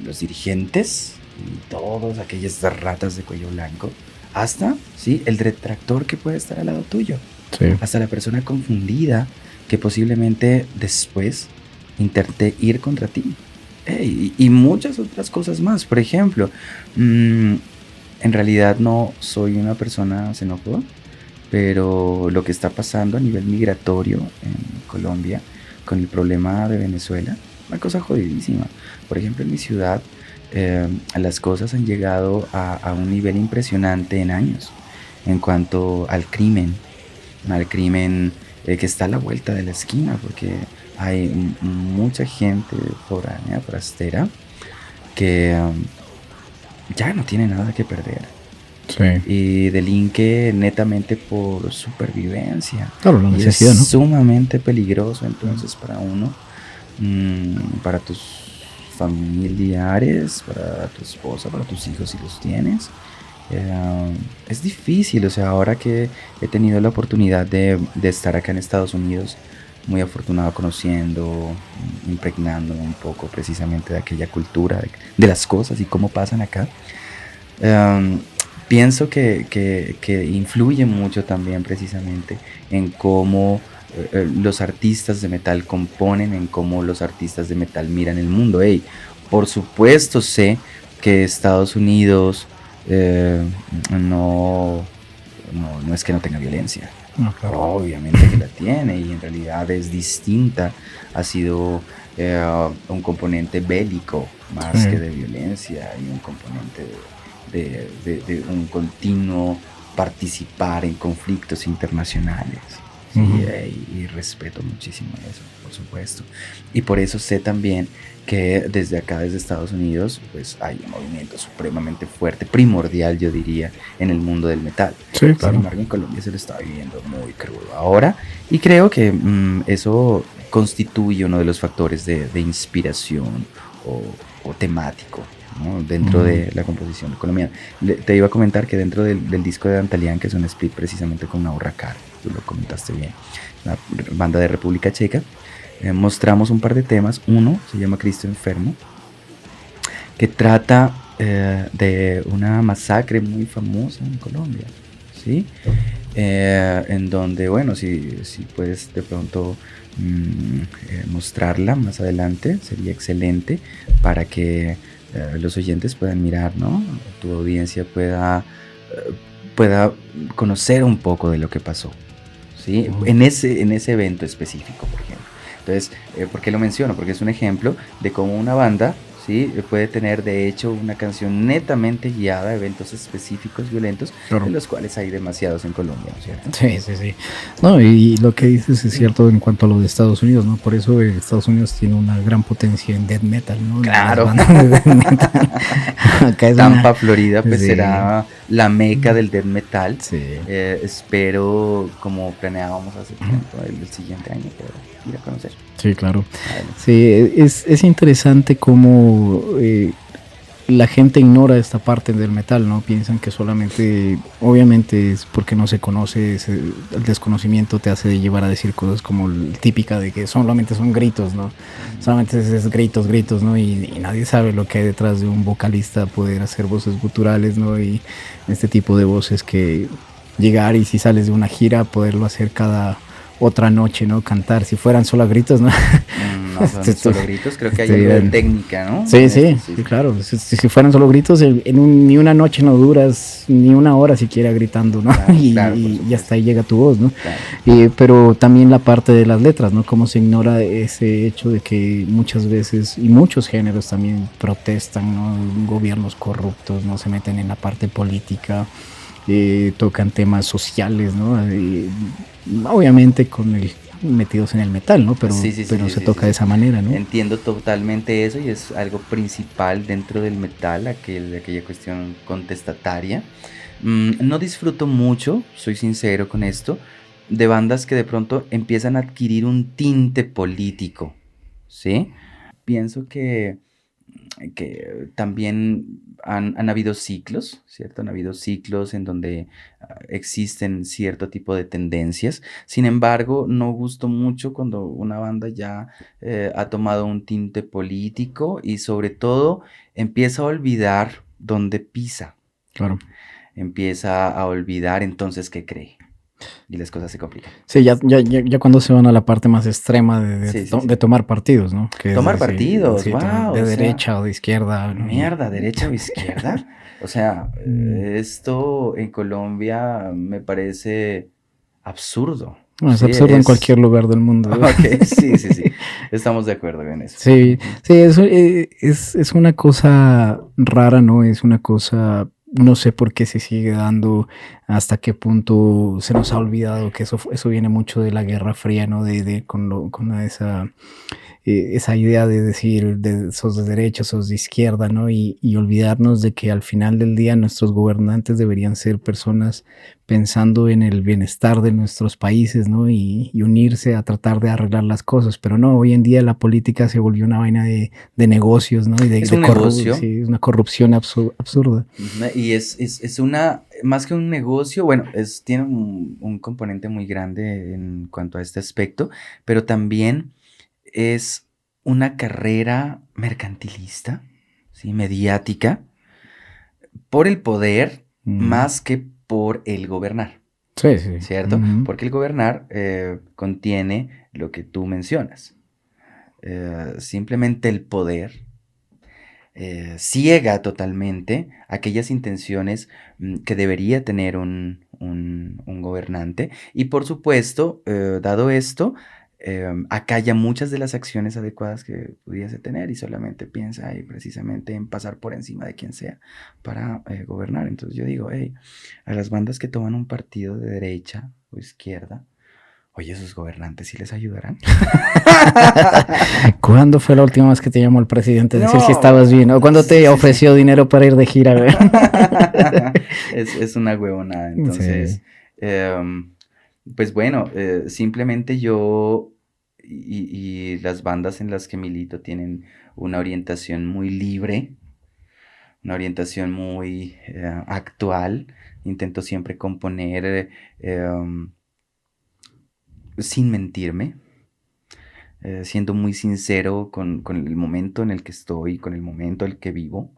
los dirigentes y todas aquellas ratas de cuello blanco, hasta, ¿sí?, el detractor que puede estar al lado tuyo. Sí. hasta la persona confundida que posiblemente después intente ir contra ti. Y muchas otras cosas más. Por ejemplo, en realidad no soy una persona xenófoba, pero lo que está pasando a nivel migratorio en Colombia con el problema de Venezuela, una cosa jodidísima. Por ejemplo, en mi ciudad las cosas han llegado a un nivel impresionante en años en cuanto al crimen que está a la vuelta de la esquina, porque hay mucha gente foránea, forastera, que ya no tiene nada que perder Sí. y delinque netamente por supervivencia. Claro, la Y es necesidad, ¿no? sumamente peligroso entonces para uno, para tus familiares, para tu esposa, para tus hijos si los tienes. Es difícil, o sea, ahora que he tenido la oportunidad de estar acá en Estados Unidos, muy afortunado conociendo, impregnándome un poco precisamente de aquella cultura, de las cosas y cómo pasan acá. Um, Pienso que influye mucho también precisamente en cómo los artistas de metal componen, en cómo los artistas de metal miran el mundo. Hey, por supuesto sé que Estados Unidos eh, no, no es que no tenga violencia. No, claro. Obviamente que la tiene y en realidad es distinta. Ha sido un componente bélico más que Sí. de violencia y un componente de un continuo participar en conflictos internacionales. Sí, Ujú. y respeto muchísimo eso, por supuesto. Y por eso sé también que desde acá, desde Estados Unidos, pues hay un movimiento supremamente fuerte, primordial, yo diría, en el mundo del metal. Sí, Sin claro. embargo, en Colombia se lo está viviendo muy crudo ahora y creo que eso constituye uno de los factores de inspiración o temático, ¿no? Dentro Ujú. de la composición colombiana. Te iba a comentar que dentro del disco de Dantalian, que es un split precisamente con Naurracar, tú lo comentaste bien, una banda de República Checa, mostramos un par de temas. Uno se llama Cristo Enfermo, que trata de una masacre muy famosa en Colombia, ¿sí? En donde, bueno, si puedes de pronto mostrarla más adelante, sería excelente para que los oyentes puedan mirar, ¿no? Tu audiencia eh, pueda conocer un poco de lo que pasó, ¿sí? Ujú. En ese evento específico, por ejemplo. Entonces, ¿por qué lo menciono? Porque es un ejemplo de cómo una banda, ¿sí? Puede tener, de hecho, una canción netamente guiada a eventos específicos violentos, de Claro. los cuales hay demasiados en Colombia, ¿no es cierto? Sí, sí, sí. No, y lo que dices es cierto en cuanto a lo de Estados Unidos, ¿no? Por eso Estados Unidos tiene una gran potencia en death metal, ¿no? En las Claro. bandas de death metal. Acá es Tampa, una... Florida, pues Sí, será la meca del death metal. sí. Espero, como planeábamos hace tiempo, el siguiente año poder ir a conocer. Sí, claro. Adelante. Sí, es interesante cómo la gente ignora esta parte del metal, ¿no? Piensan que solamente, obviamente es porque no se conoce, el desconocimiento te hace llevar a decir cosas como típica de que solamente son gritos, ¿no? Solamente es gritos, gritos, ¿no? Y nadie sabe lo que hay detrás de un vocalista, poder hacer voces guturales, ¿no? Y este tipo de voces que llegar y si sales de una gira, poderlo hacer cada otra noche, ¿no? Cantar, si fueran solo gritos, ¿no? No son solo gritos, creo que hay algo de Estuvieran... técnica, ¿no? Sí, En esto, sí, sí, sí, sí. claro. Si fueran solo gritos, ni una noche no duras ni una hora siquiera gritando, ¿no? Claro, claro, por Y hasta supuesto. ahí llega tu voz, ¿no? Claro. Pero también la parte de las letras, ¿no? Cómo se ignora ese hecho de que muchas veces, y muchos géneros también protestan, ¿no? Gobiernos corruptos, ¿no? Se meten en la parte política, tocan temas sociales, ¿no? Obviamente metidos en el metal, ¿no? Sí, sí, sí, Pero sí, se sí, sí, toca de sí. esa manera, ¿no? Entiendo totalmente eso y es algo principal dentro del metal, aquella cuestión contestataria. No disfruto mucho, soy sincero con esto, de bandas que de pronto empiezan a adquirir un tinte político, ¿sí? Pienso que también han habido ciclos, ¿cierto? Han habido ciclos en donde existen cierto tipo de tendencias. Sin embargo, no gusto mucho cuando una banda ya ha tomado un tinte político y sobre todo empieza a olvidar dónde pisa, Claro. empieza a olvidar entonces qué cree. y las cosas se complican. Sí, ya cuando se van a la parte más extrema de tomar partidos, ¿no? Que tomar partidos, wow. De derecha o de izquierda. ¿No? Mierda, derecha o izquierda. O sea, esto en Colombia me parece absurdo. No, es absurdo en cualquier lugar del mundo. Ok, sí. Estamos de acuerdo en eso. Sí, es una cosa rara, ¿no? Es una cosa, no sé por qué se sigue dando, hasta qué punto se nos ha olvidado que eso viene mucho de la Guerra Fría, ¿no? Con esa idea de decir, sos de derecha, sos de izquierda, ¿no? Y olvidarnos de que al final del día nuestros gobernantes deberían ser personas pensando en el bienestar de nuestros países, ¿no? Y unirse a tratar de arreglar las cosas. Pero no, hoy en día la política se volvió una vaina de negocios, ¿no? Es un negocio. Sí, es una corrupción absurda. Y es una, más que un negocio, bueno, tiene un componente muy grande en cuanto a este aspecto, pero también es una carrera mercantilista, ¿sí? Mediática, por el poder más que por el gobernar. Sí. ¿Cierto? Porque el gobernar contiene lo que tú mencionas. Simplemente el poder ciega totalmente aquellas intenciones que debería tener un gobernante. Y por supuesto, dado esto, acalla muchas de las acciones adecuadas que pudiese tener y solamente piensa ahí precisamente en pasar por encima de quien sea para gobernar. Entonces yo digo, hey, a las bandas que toman un partido de derecha o izquierda, oye, ¿esos gobernantes sí les ayudarán? ¿Cuándo fue la última vez que te llamó el presidente a decir si estabas bien? ¿O cuándo te ofreció dinero para ir de gira? Es una huevonada. Entonces, pues bueno, simplemente yo y las bandas en las que milito tienen una orientación muy libre, una orientación muy actual. Intento siempre componer sin mentirme, siendo muy sincero con el momento en el que estoy, con el momento en el que vivo,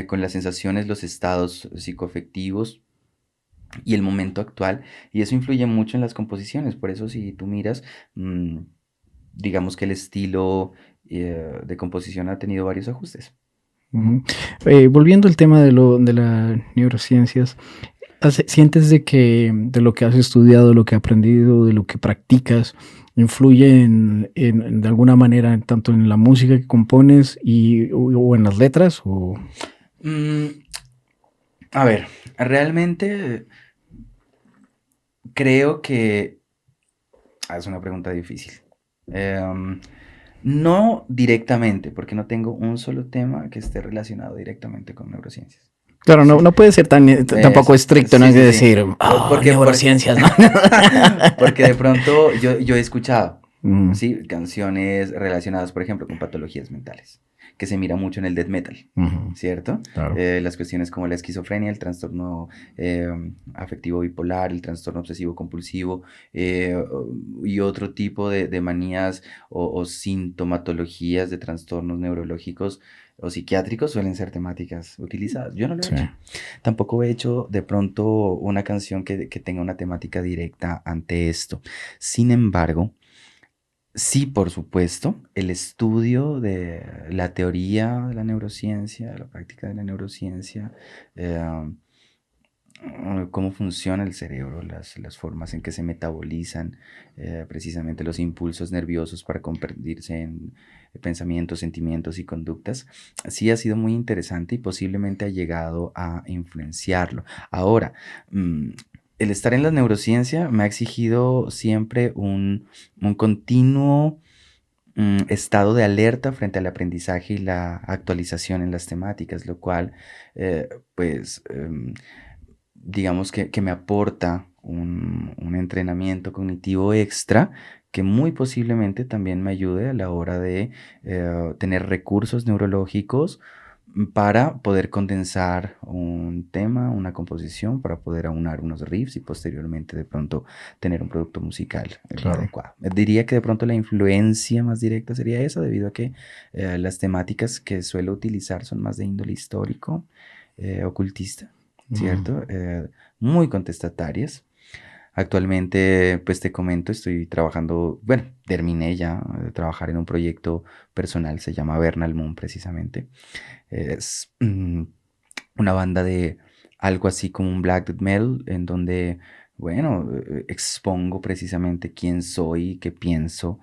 con las sensaciones, los estados psicoafectivos y el momento actual, y eso influye mucho en las composiciones. Por eso si tú miras, digamos que el estilo de composición ha tenido varios ajustes. Volviendo al tema de las neurociencias, ¿sientes de lo que has estudiado, lo que has aprendido, de lo que practicas, influye de alguna manera tanto en la música que compones o en las letras? A ver, realmente creo que es una pregunta difícil. No directamente, porque no tengo un solo tema que esté relacionado directamente con neurociencias. Claro, no puede ser tampoco estricto, no hay que decir, porque neurociencias, ¿no? Porque de pronto yo he escuchado, ¿sí? Canciones relacionadas, por ejemplo, con patologías mentales, que se mira mucho en el death metal, ¿cierto? Claro. Las cuestiones como la esquizofrenia, el trastorno afectivo bipolar, el trastorno obsesivo compulsivo y otro tipo de manías o sintomatologías de trastornos neurológicos o psiquiátricos suelen ser temáticas utilizadas. Yo no lo he hecho. Tampoco he hecho de pronto una canción que tenga una temática directa ante esto. Sin embargo, sí, por supuesto, el estudio de la teoría de la neurociencia, de la práctica de la neurociencia, cómo funciona el cerebro, las formas en que se metabolizan precisamente los impulsos nerviosos para convertirse en pensamientos, sentimientos y conductas, sí ha sido muy interesante y posiblemente ha llegado a influenciarlo. Ahora, el estar en la neurociencia me ha exigido siempre un continuo estado de alerta frente al aprendizaje y la actualización en las temáticas, lo cual, pues, digamos que me aporta un entrenamiento cognitivo extra que muy posiblemente también me ayude a la hora de tener recursos neurológicos para poder condensar un tema, una composición, para poder aunar unos riffs y posteriormente de pronto tener un producto musical adecuado. Diría que de pronto la influencia más directa sería esa, debido a que las temáticas que suelo utilizar son más de índole histórico, ocultista, ¿cierto? Muy contestatarias. Actualmente, pues te comento, estoy trabajando, bueno, terminé ya de trabajar en un proyecto personal, se llama Vernal Moon precisamente. Es una banda de algo así como un black death metal, en donde, bueno, expongo precisamente quién soy, qué pienso,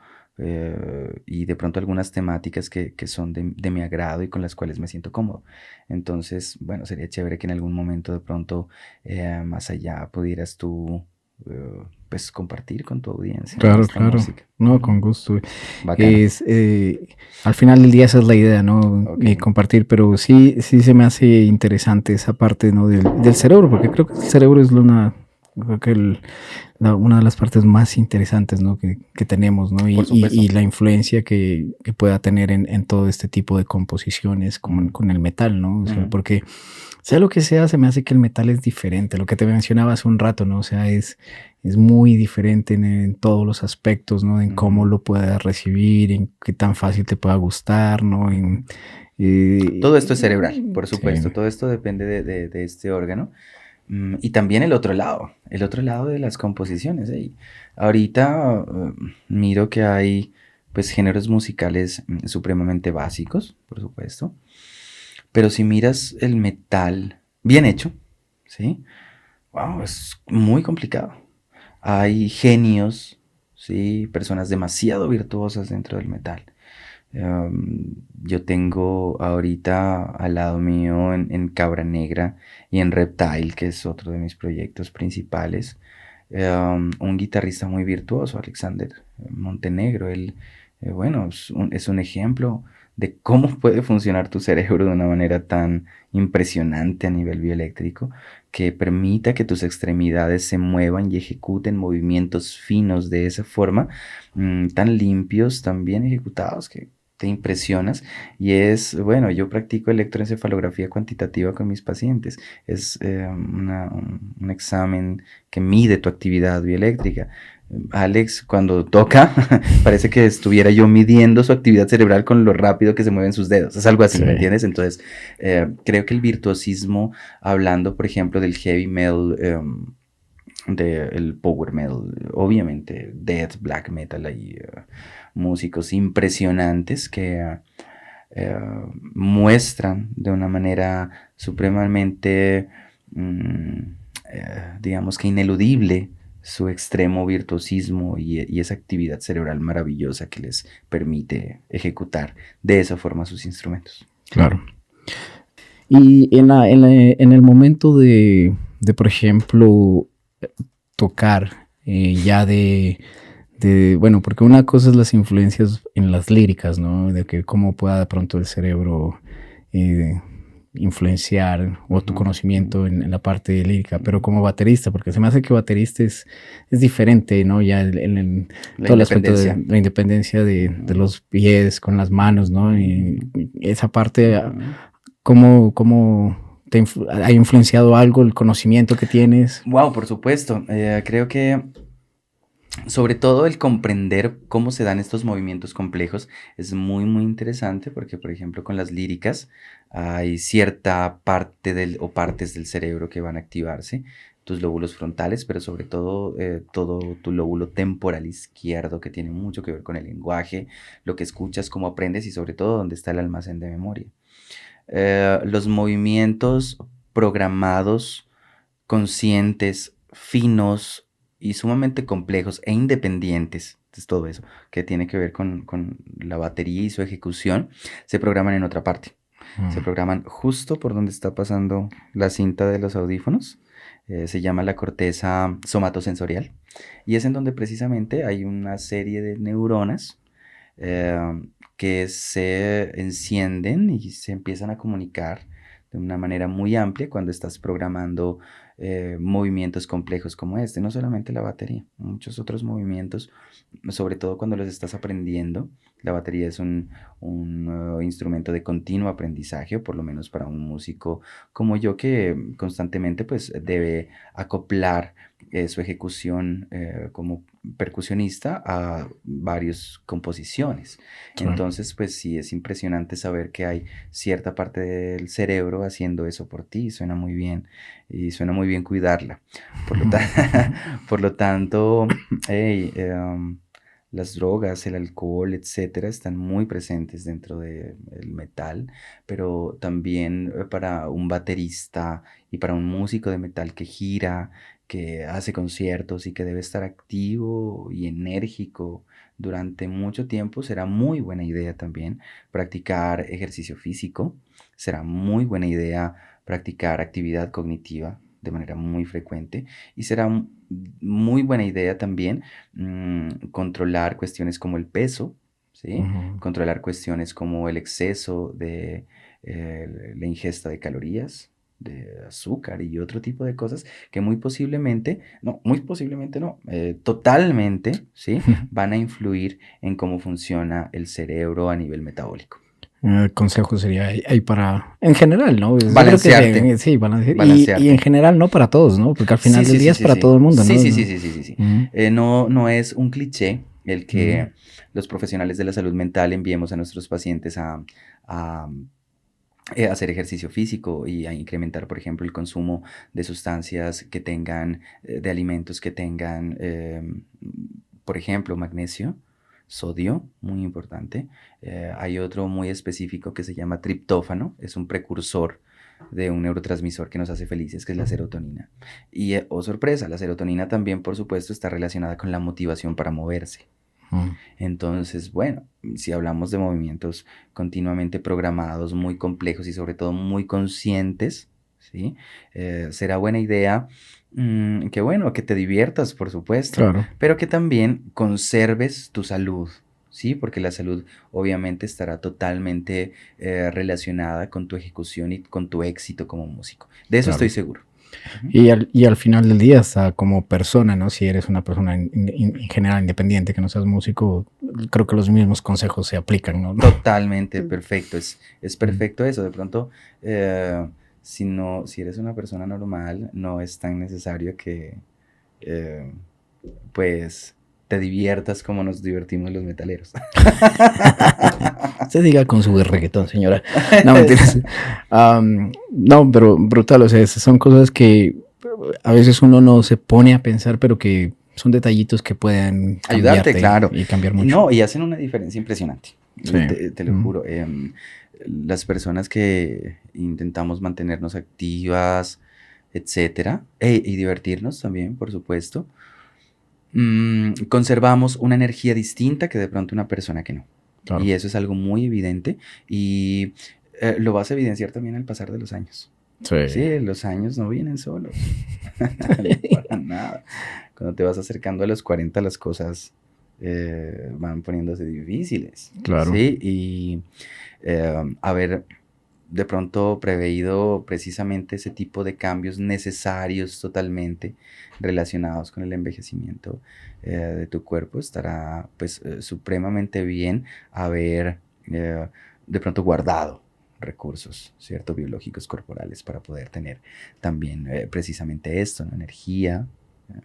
y de pronto algunas temáticas que son de mi agrado y con las cuales me siento cómodo. Entonces, bueno, sería chévere que en algún momento de pronto, más allá, pudieras tú, pues, compartir con tu audiencia, ¿no? Claro, Esta claro. música. No, Ujú. con gusto. Bacano. Es, al final del día esa es la idea, ¿no? Ok. Compartir, pero sí, sí se me hace interesante esa parte, ¿no? Del cerebro, porque creo que el cerebro es creo que una de las partes más interesantes, ¿no? Que tenemos, ¿no? Por Y supuesto. la influencia que pueda tener en todo este tipo de composiciones Ujú, con el metal, ¿no? O sea, ujú, porque sea lo que sea, se me hace que el metal es diferente. Lo que te mencionaba hace un rato, ¿no? O sea, es muy diferente en todos los aspectos, ¿no? En cómo ujú. lo puedas recibir, en qué tan fácil te pueda gustar, ¿no? Todo esto es cerebral, por Sí, supuesto. Todo esto depende de este órgano. Y también el otro lado de las composiciones. Ahorita miro que hay pues géneros musicales supremamente básicos, por supuesto. Pero si miras el metal bien hecho, ¿sí? Wow, es muy complicado. Hay genios, ¿sí? Personas demasiado virtuosas dentro del metal. Yo tengo ahorita al lado mío en Cabra Negra y en Reptile, que es otro de mis proyectos principales, un guitarrista muy virtuoso, Alexander Montenegro. Él, bueno, es un ejemplo de cómo puede funcionar tu cerebro de una manera tan impresionante a nivel bioeléctrico, que permita que tus extremidades se muevan y ejecuten movimientos finos de esa forma, tan limpios, tan bien ejecutados, que te impresionas. Y es, bueno, yo practico electroencefalografía cuantitativa con mis pacientes. Es un examen que mide tu actividad bioeléctrica. Alex, cuando toca, parece que estuviera yo midiendo su actividad cerebral con lo rápido que se mueven sus dedos. Es algo así, sí, ¿me entiendes? Entonces, creo que el virtuosismo, hablando, por ejemplo, del heavy metal, del power metal, obviamente, death, black metal, hay músicos impresionantes que eh, muestran de una manera supremamente, mm, digamos que ineludible, su extremo virtuosismo y esa actividad cerebral maravillosa que les permite ejecutar de esa forma sus instrumentos. claro. Y en el momento por ejemplo, tocar ya bueno, porque una cosa es las influencias en las líricas, ¿no? De que cómo pueda de pronto el cerebro eh, influenciar o tu Ujú, conocimiento en la parte lírica, pero ujú. como baterista, porque se me hace que baterista es diferente, ¿no? Ya La todo el aspecto de independencia. la independencia de Ujú, los pies con las manos, ¿no? Y ujú, esa parte, ujú. ¿cómo ha influenciado algo el conocimiento que tienes? Wow, por supuesto. Creo que sobre todo el comprender cómo se dan estos movimientos complejos es muy, muy interesante porque, por ejemplo, con las líricas hay cierta parte o partes del cerebro que van a activarse, tus lóbulos frontales, pero sobre todo todo tu lóbulo temporal izquierdo, que tiene mucho que ver con el lenguaje, lo que escuchas, cómo aprendes y sobre todo dónde está el almacén de memoria. Los movimientos programados, conscientes, finos y sumamente complejos e independientes, es todo eso, que tiene que ver con la batería y su ejecución, se programan en otra parte. Se Mm, programan justo por donde está pasando la cinta de los audífonos. Se llama la corteza somatosensorial. Y es en donde precisamente hay una serie de neuronas eh, que se encienden y se empiezan a comunicar de una manera muy amplia cuando estás programando movimientos complejos como este, no solamente la batería, muchos otros movimientos, sobre todo cuando los estás aprendiendo, La batería es un instrumento de continuo aprendizaje, o por lo menos para un músico como yo, que constantemente pues debe acoplar su ejecución como percusionista a varias composiciones. Sí. Entonces, pues sí, es impresionante saber que hay cierta parte del cerebro haciendo eso por ti. Suena muy bien y suena muy bien cuidarla. Por lo, por lo tanto, hey, las drogas, el alcohol, etcétera, están muy presentes dentro del metal, pero también para un baterista y para un músico de metal que gira, que hace conciertos y que debe estar activo y enérgico durante mucho tiempo, será muy buena idea también practicar ejercicio físico, será muy buena idea practicar actividad cognitiva de manera muy frecuente, y será muy buena idea también controlar cuestiones como el peso, ¿sí? Ujú. Controlar cuestiones como el exceso de la ingesta de calorías, de azúcar y otro tipo de cosas que muy posiblemente no, totalmente, ¿sí? Van a influir en cómo funciona el cerebro a nivel metabólico. El consejo sería ahí para, en general, ¿no? Yo creo que Balancearte. sí, y Balancearte. en general no para todos, ¿no? Porque al final Sí, del sí, día sí, es sí, para sí. todo el mundo, ¿no? Sí, sí, sí, sí, sí, sí, sí. Ujú, No, no es un cliché el ujú. que los profesionales de la salud mental enviemos a nuestros pacientes a, hacer ejercicio físico y a incrementar, por ejemplo, el consumo de sustancias que tengan, de alimentos que tengan, por ejemplo, magnesio, sodio, muy importante. Hay otro muy específico que se llama triptófano, es un precursor de un neurotransmisor que nos hace felices, que es la serotonina. Y, oh sorpresa, la serotonina también, por supuesto, está relacionada con la motivación para moverse. Ujú. Entonces, bueno, si hablamos de movimientos continuamente programados, muy complejos y sobre todo muy conscientes, ¿sí? Será buena idea que, bueno, que te diviertas, por supuesto, Claro. pero que también conserves tu salud, ¿sí? Porque la salud obviamente estará totalmente relacionada con tu ejecución y con tu éxito como músico. De eso estoy Claro. seguro. Ujú. Y al final del día, hasta como persona, ¿no? Si eres una persona en general independiente, que no seas músico, creo que los mismos consejos se aplican, ¿no? Totalmente perfecto, es Mm. perfecto eso. De pronto, si no, si eres una persona normal, no es tan necesario que, eh, pues, te diviertas como nos divertimos los metaleros. Usted diga con su reggaetón, señora. No, mentiras. No, pero brutal, o sea, esas son cosas que a veces uno no se pone a pensar, pero que son detallitos que pueden Ayudarte, cambiarte claro. y cambiar mucho. No, y hacen una diferencia impresionante. Sí. Te lo juro. Las personas que intentamos mantenernos activas, etcétera, y divertirnos también, por supuesto, conservamos una energía distinta que de pronto una persona que no. Claro. Y eso es algo muy evidente y lo vas a evidenciar también al pasar de los años. Sí. Sí, los años no vienen solos. Para nada. Cuando te vas acercando a los 40, las cosas van poniéndose difíciles. Claro. Sí, y haber de pronto preveído precisamente ese tipo de cambios necesarios totalmente relacionados con el envejecimiento de tu cuerpo estará pues supremamente bien haber de pronto guardado recursos, ¿cierto? Biológicos corporales para poder tener también precisamente esto, ¿no? Energía,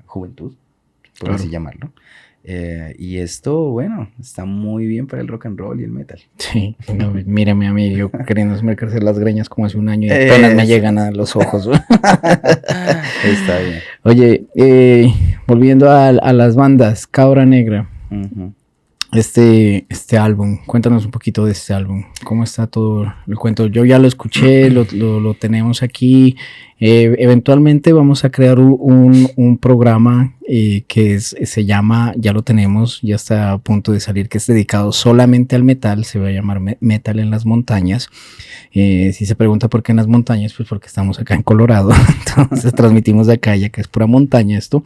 juventud, por Claro. así llamarlo. Y esto, bueno, está muy bien para el rock and roll y el metal. Sí, no, mírame a mí, yo queriéndome crecer las greñas como hace un año y apenas me llegan a los ojos. Está bien. Oye, volviendo a las bandas, Cabra Negra, Uh-huh. este álbum, cuéntanos un poquito de este álbum, cómo está todo el cuento. Yo ya lo escuché, lo tenemos aquí. Eventualmente vamos a crear un programa que se llama, ya lo tenemos, ya está a punto de salir, que es dedicado solamente al metal, se va a llamar Metal en las Montañas. Si se pregunta por qué en las montañas, pues porque estamos acá en Colorado, entonces transmitimos de acá, ya que es pura montaña esto.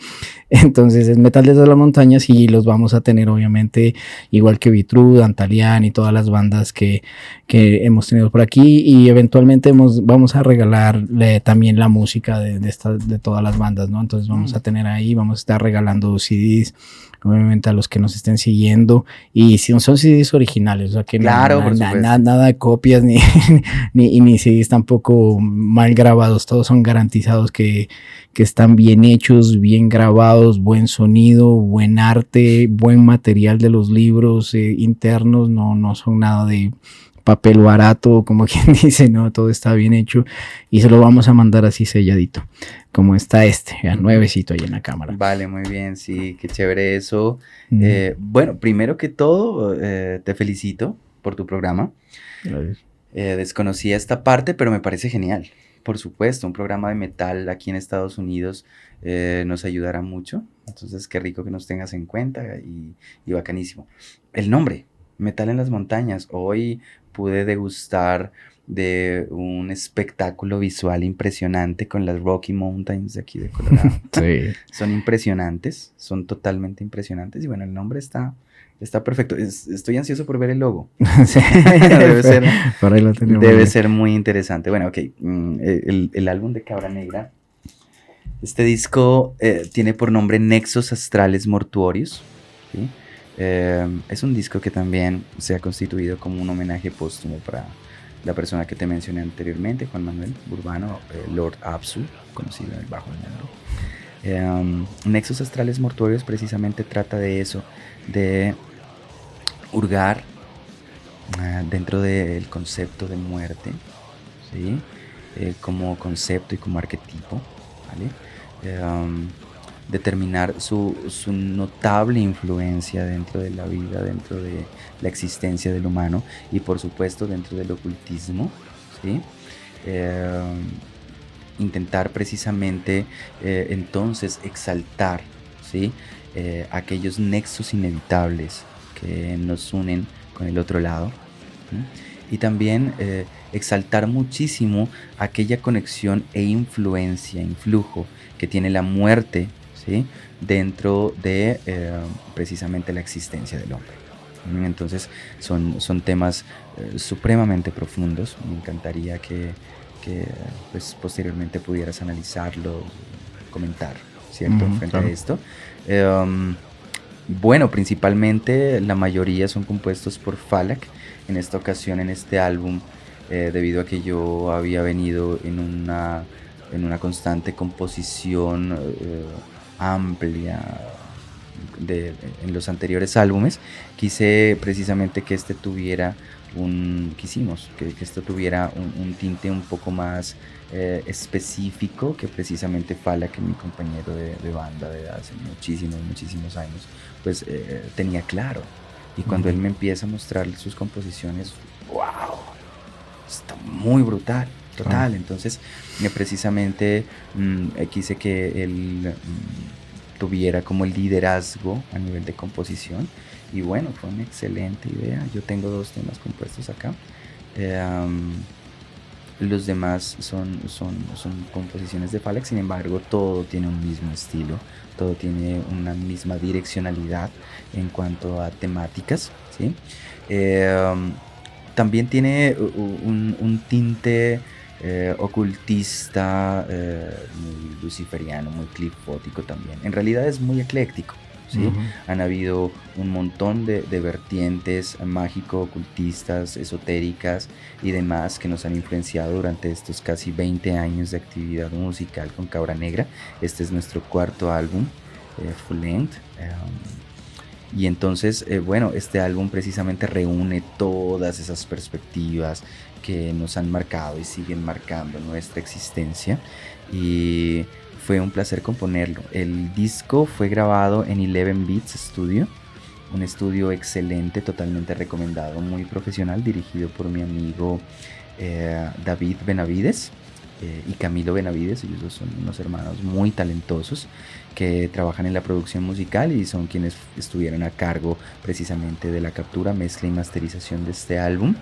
Entonces es Metal desde las Montañas y los vamos a tener obviamente igual que Vitrud, Antalian y todas las bandas que hemos tenido por aquí, y eventualmente vamos a regalarle también la música de todas las bandas, ¿no? Entonces vamos a tener ahí, vamos a estar regalando CDs, obviamente a los que nos estén siguiendo, y si son CDs originales, o sea que claro, nada de copias ni CDs tampoco mal grabados, todos son garantizados que están bien hechos, bien grabados, buen sonido, buen arte, buen material de los libros internos, no son nada de papel barato, como quien dice, no, todo está bien hecho y se lo vamos a mandar así selladito, como está nuevecito ahí en la cámara. Vale, muy bien, sí, qué chévere eso. Bueno, primero que todo, te felicito por tu programa. Gracias. Desconocía esta parte, pero me parece genial. Por supuesto, un programa de metal aquí en Estados Unidos nos ayudará mucho. Entonces, qué rico que nos tengas en cuenta y bacanísimo. El nombre, Metal en las Montañas. Hoy pude degustar de un espectáculo visual impresionante con las Rocky Mountains de aquí de Colorado. Sí. Son impresionantes, son totalmente impresionantes. Y bueno, el nombre está perfecto. Estoy ansioso por ver el logo. Sí. Debe ser muy interesante. Bueno, ok. El álbum de Cabra Negra. Este disco tiene por nombre Nexos Astrales Mortuorios. ¿Sí? Es un disco que también se ha constituido como un homenaje póstumo para la persona que te mencioné anteriormente, Juan Manuel Burbano, Lord Absu, conocido en el Bajo Mundo. Nexos Astrales Mortuorios precisamente trata de eso, de hurgar dentro del concepto de muerte, ¿sí? Como concepto y como arquetipo, ¿vale? Determinar su notable influencia dentro de la vida, dentro de la existencia del humano y por supuesto dentro del ocultismo, ¿sí? Intentar precisamente entonces exaltar, ¿sí? Aquellos nexos inevitables que nos unen con el otro lado, ¿sí? Y también exaltar muchísimo aquella conexión e influjo que tiene la muerte, ¿sí? Dentro de precisamente la existencia del hombre. Entonces son temas supremamente profundos. Me encantaría que pues, posteriormente pudieras analizarlo, comentar, ¿cierto? Frente claro. a esto. Bueno, principalmente la mayoría son compuestos por Falak. En esta ocasión, en este álbum, debido a que yo había venido en una constante composición amplia en los anteriores álbumes, quise precisamente que este tuviera que esto tuviera un tinte un poco más específico que precisamente Fala, que mi compañero de banda de hace muchísimos años, pues tenía claro. Y cuando él me empieza a mostrar sus composiciones, ¡wow! Está muy brutal, total. Entonces, precisamente quise que él tuviera como el liderazgo a nivel de composición. Y bueno, fue una excelente idea. Yo tengo 2 temas compuestos acá. Los demás son composiciones de Falak, sin embargo, todo tiene un mismo estilo, todo tiene una misma direccionalidad en cuanto a temáticas, ¿sí? También tiene un tinte ocultista, muy luciferiano, muy clifótico también. En realidad es muy ecléctico, ¿sí? Han habido un montón de vertientes mágico-ocultistas, esotéricas y demás que nos han influenciado durante estos casi 20 años de actividad musical con Cabra Negra. Este es nuestro 4º álbum, full length. Y entonces, bueno, este álbum precisamente reúne todas esas perspectivas que nos han marcado y siguen marcando nuestra existencia. Y fue un placer componerlo. El disco fue grabado en 11 Beats Studio, un estudio excelente, totalmente recomendado, muy profesional, dirigido por mi amigo David Benavides y Camilo Benavides. Ellos son unos hermanos muy talentosos que trabajan en la producción musical y son quienes estuvieron a cargo precisamente de la captura, mezcla y masterización de este álbum.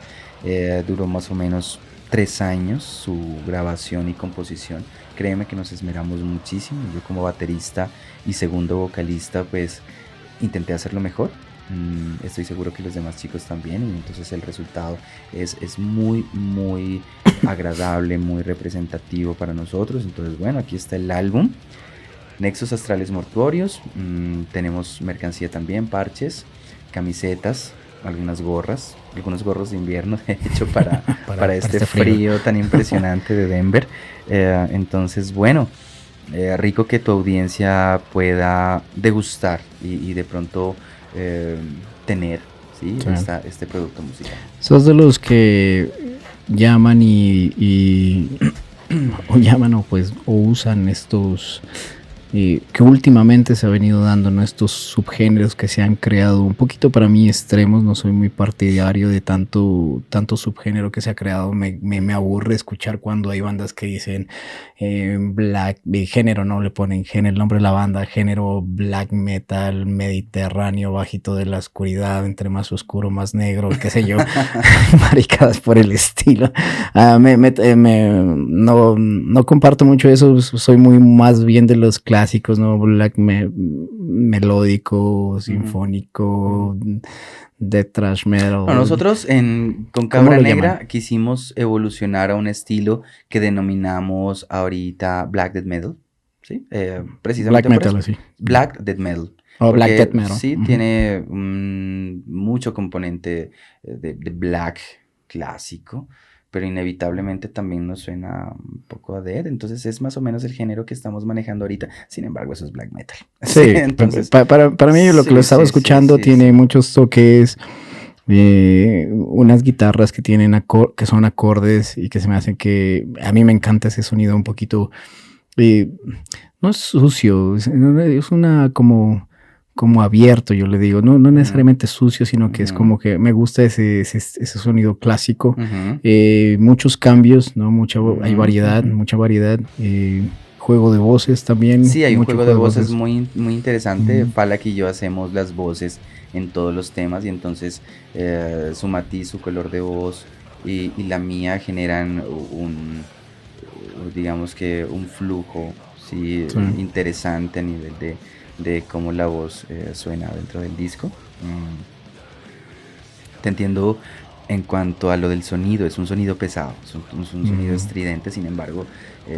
Duró más o menos 3 años su grabación y composición. Créeme que nos esmeramos muchísimo. Yo como baterista y segundo vocalista pues intenté hacerlo mejor. Estoy seguro que los demás chicos también, y entonces el resultado es muy agradable, muy representativo para nosotros. Entonces bueno, aquí está el álbum. Nexos Astrales Mortuorios. Tenemos mercancía también, parches, camisetas, algunos gorros de invierno, de hecho, para este frío tan impresionante de Denver. Entonces, bueno, rico que tu audiencia pueda degustar y de pronto tener, ¿sí? Este producto musical. ¿Sos de los que llaman o llaman o usan estos que últimamente se ha venido dando, ¿no? Estos subgéneros que se han creado un poquito para mí extremos? No soy muy partidario de tanto subgénero que se ha creado. Me aburre escuchar cuando hay bandas que dicen black, género, no le ponen género, el nombre de la banda, género black metal, mediterráneo, bajito de la oscuridad, entre más oscuro, más negro, qué sé yo, maricadas por el estilo. No comparto mucho eso, soy muy más bien de los clásicos, ¿no? Black melódico, sinfónico, de thrash metal. Bueno, nosotros con Cabra Negra quisimos evolucionar a un estilo que denominamos ahorita Black Death Metal, ¿sí? Precisamente Black metal, así. Black Death Metal. Black Death Metal. Sí, tiene mucho componente de black clásico, pero inevitablemente también nos suena un poco a death, entonces es más o menos el género que estamos manejando ahorita. Sin embargo, eso es black metal. Sí, entonces, para mí lo que lo estaba escuchando tiene muchos toques, unas guitarras que tienen que son acordes y que se me hacen que a mí me encanta ese sonido un poquito, no es sucio, es una como abierto, yo le digo, no necesariamente sucio, sino que es como que me gusta ese sonido clásico. Muchos cambios, ¿no? Hay variedad, mucha variedad. Juego de voces también. Sí, hay un juego de voces muy, muy interesante. Falak y yo hacemos las voces en todos los temas y entonces su matiz, su color de voz y la mía generan digamos que un flujo, sí. Interesante a nivel de cómo la voz suena dentro del disco. Te entiendo en cuanto a lo del sonido, es un sonido pesado, es un sonido estridente, sin embargo,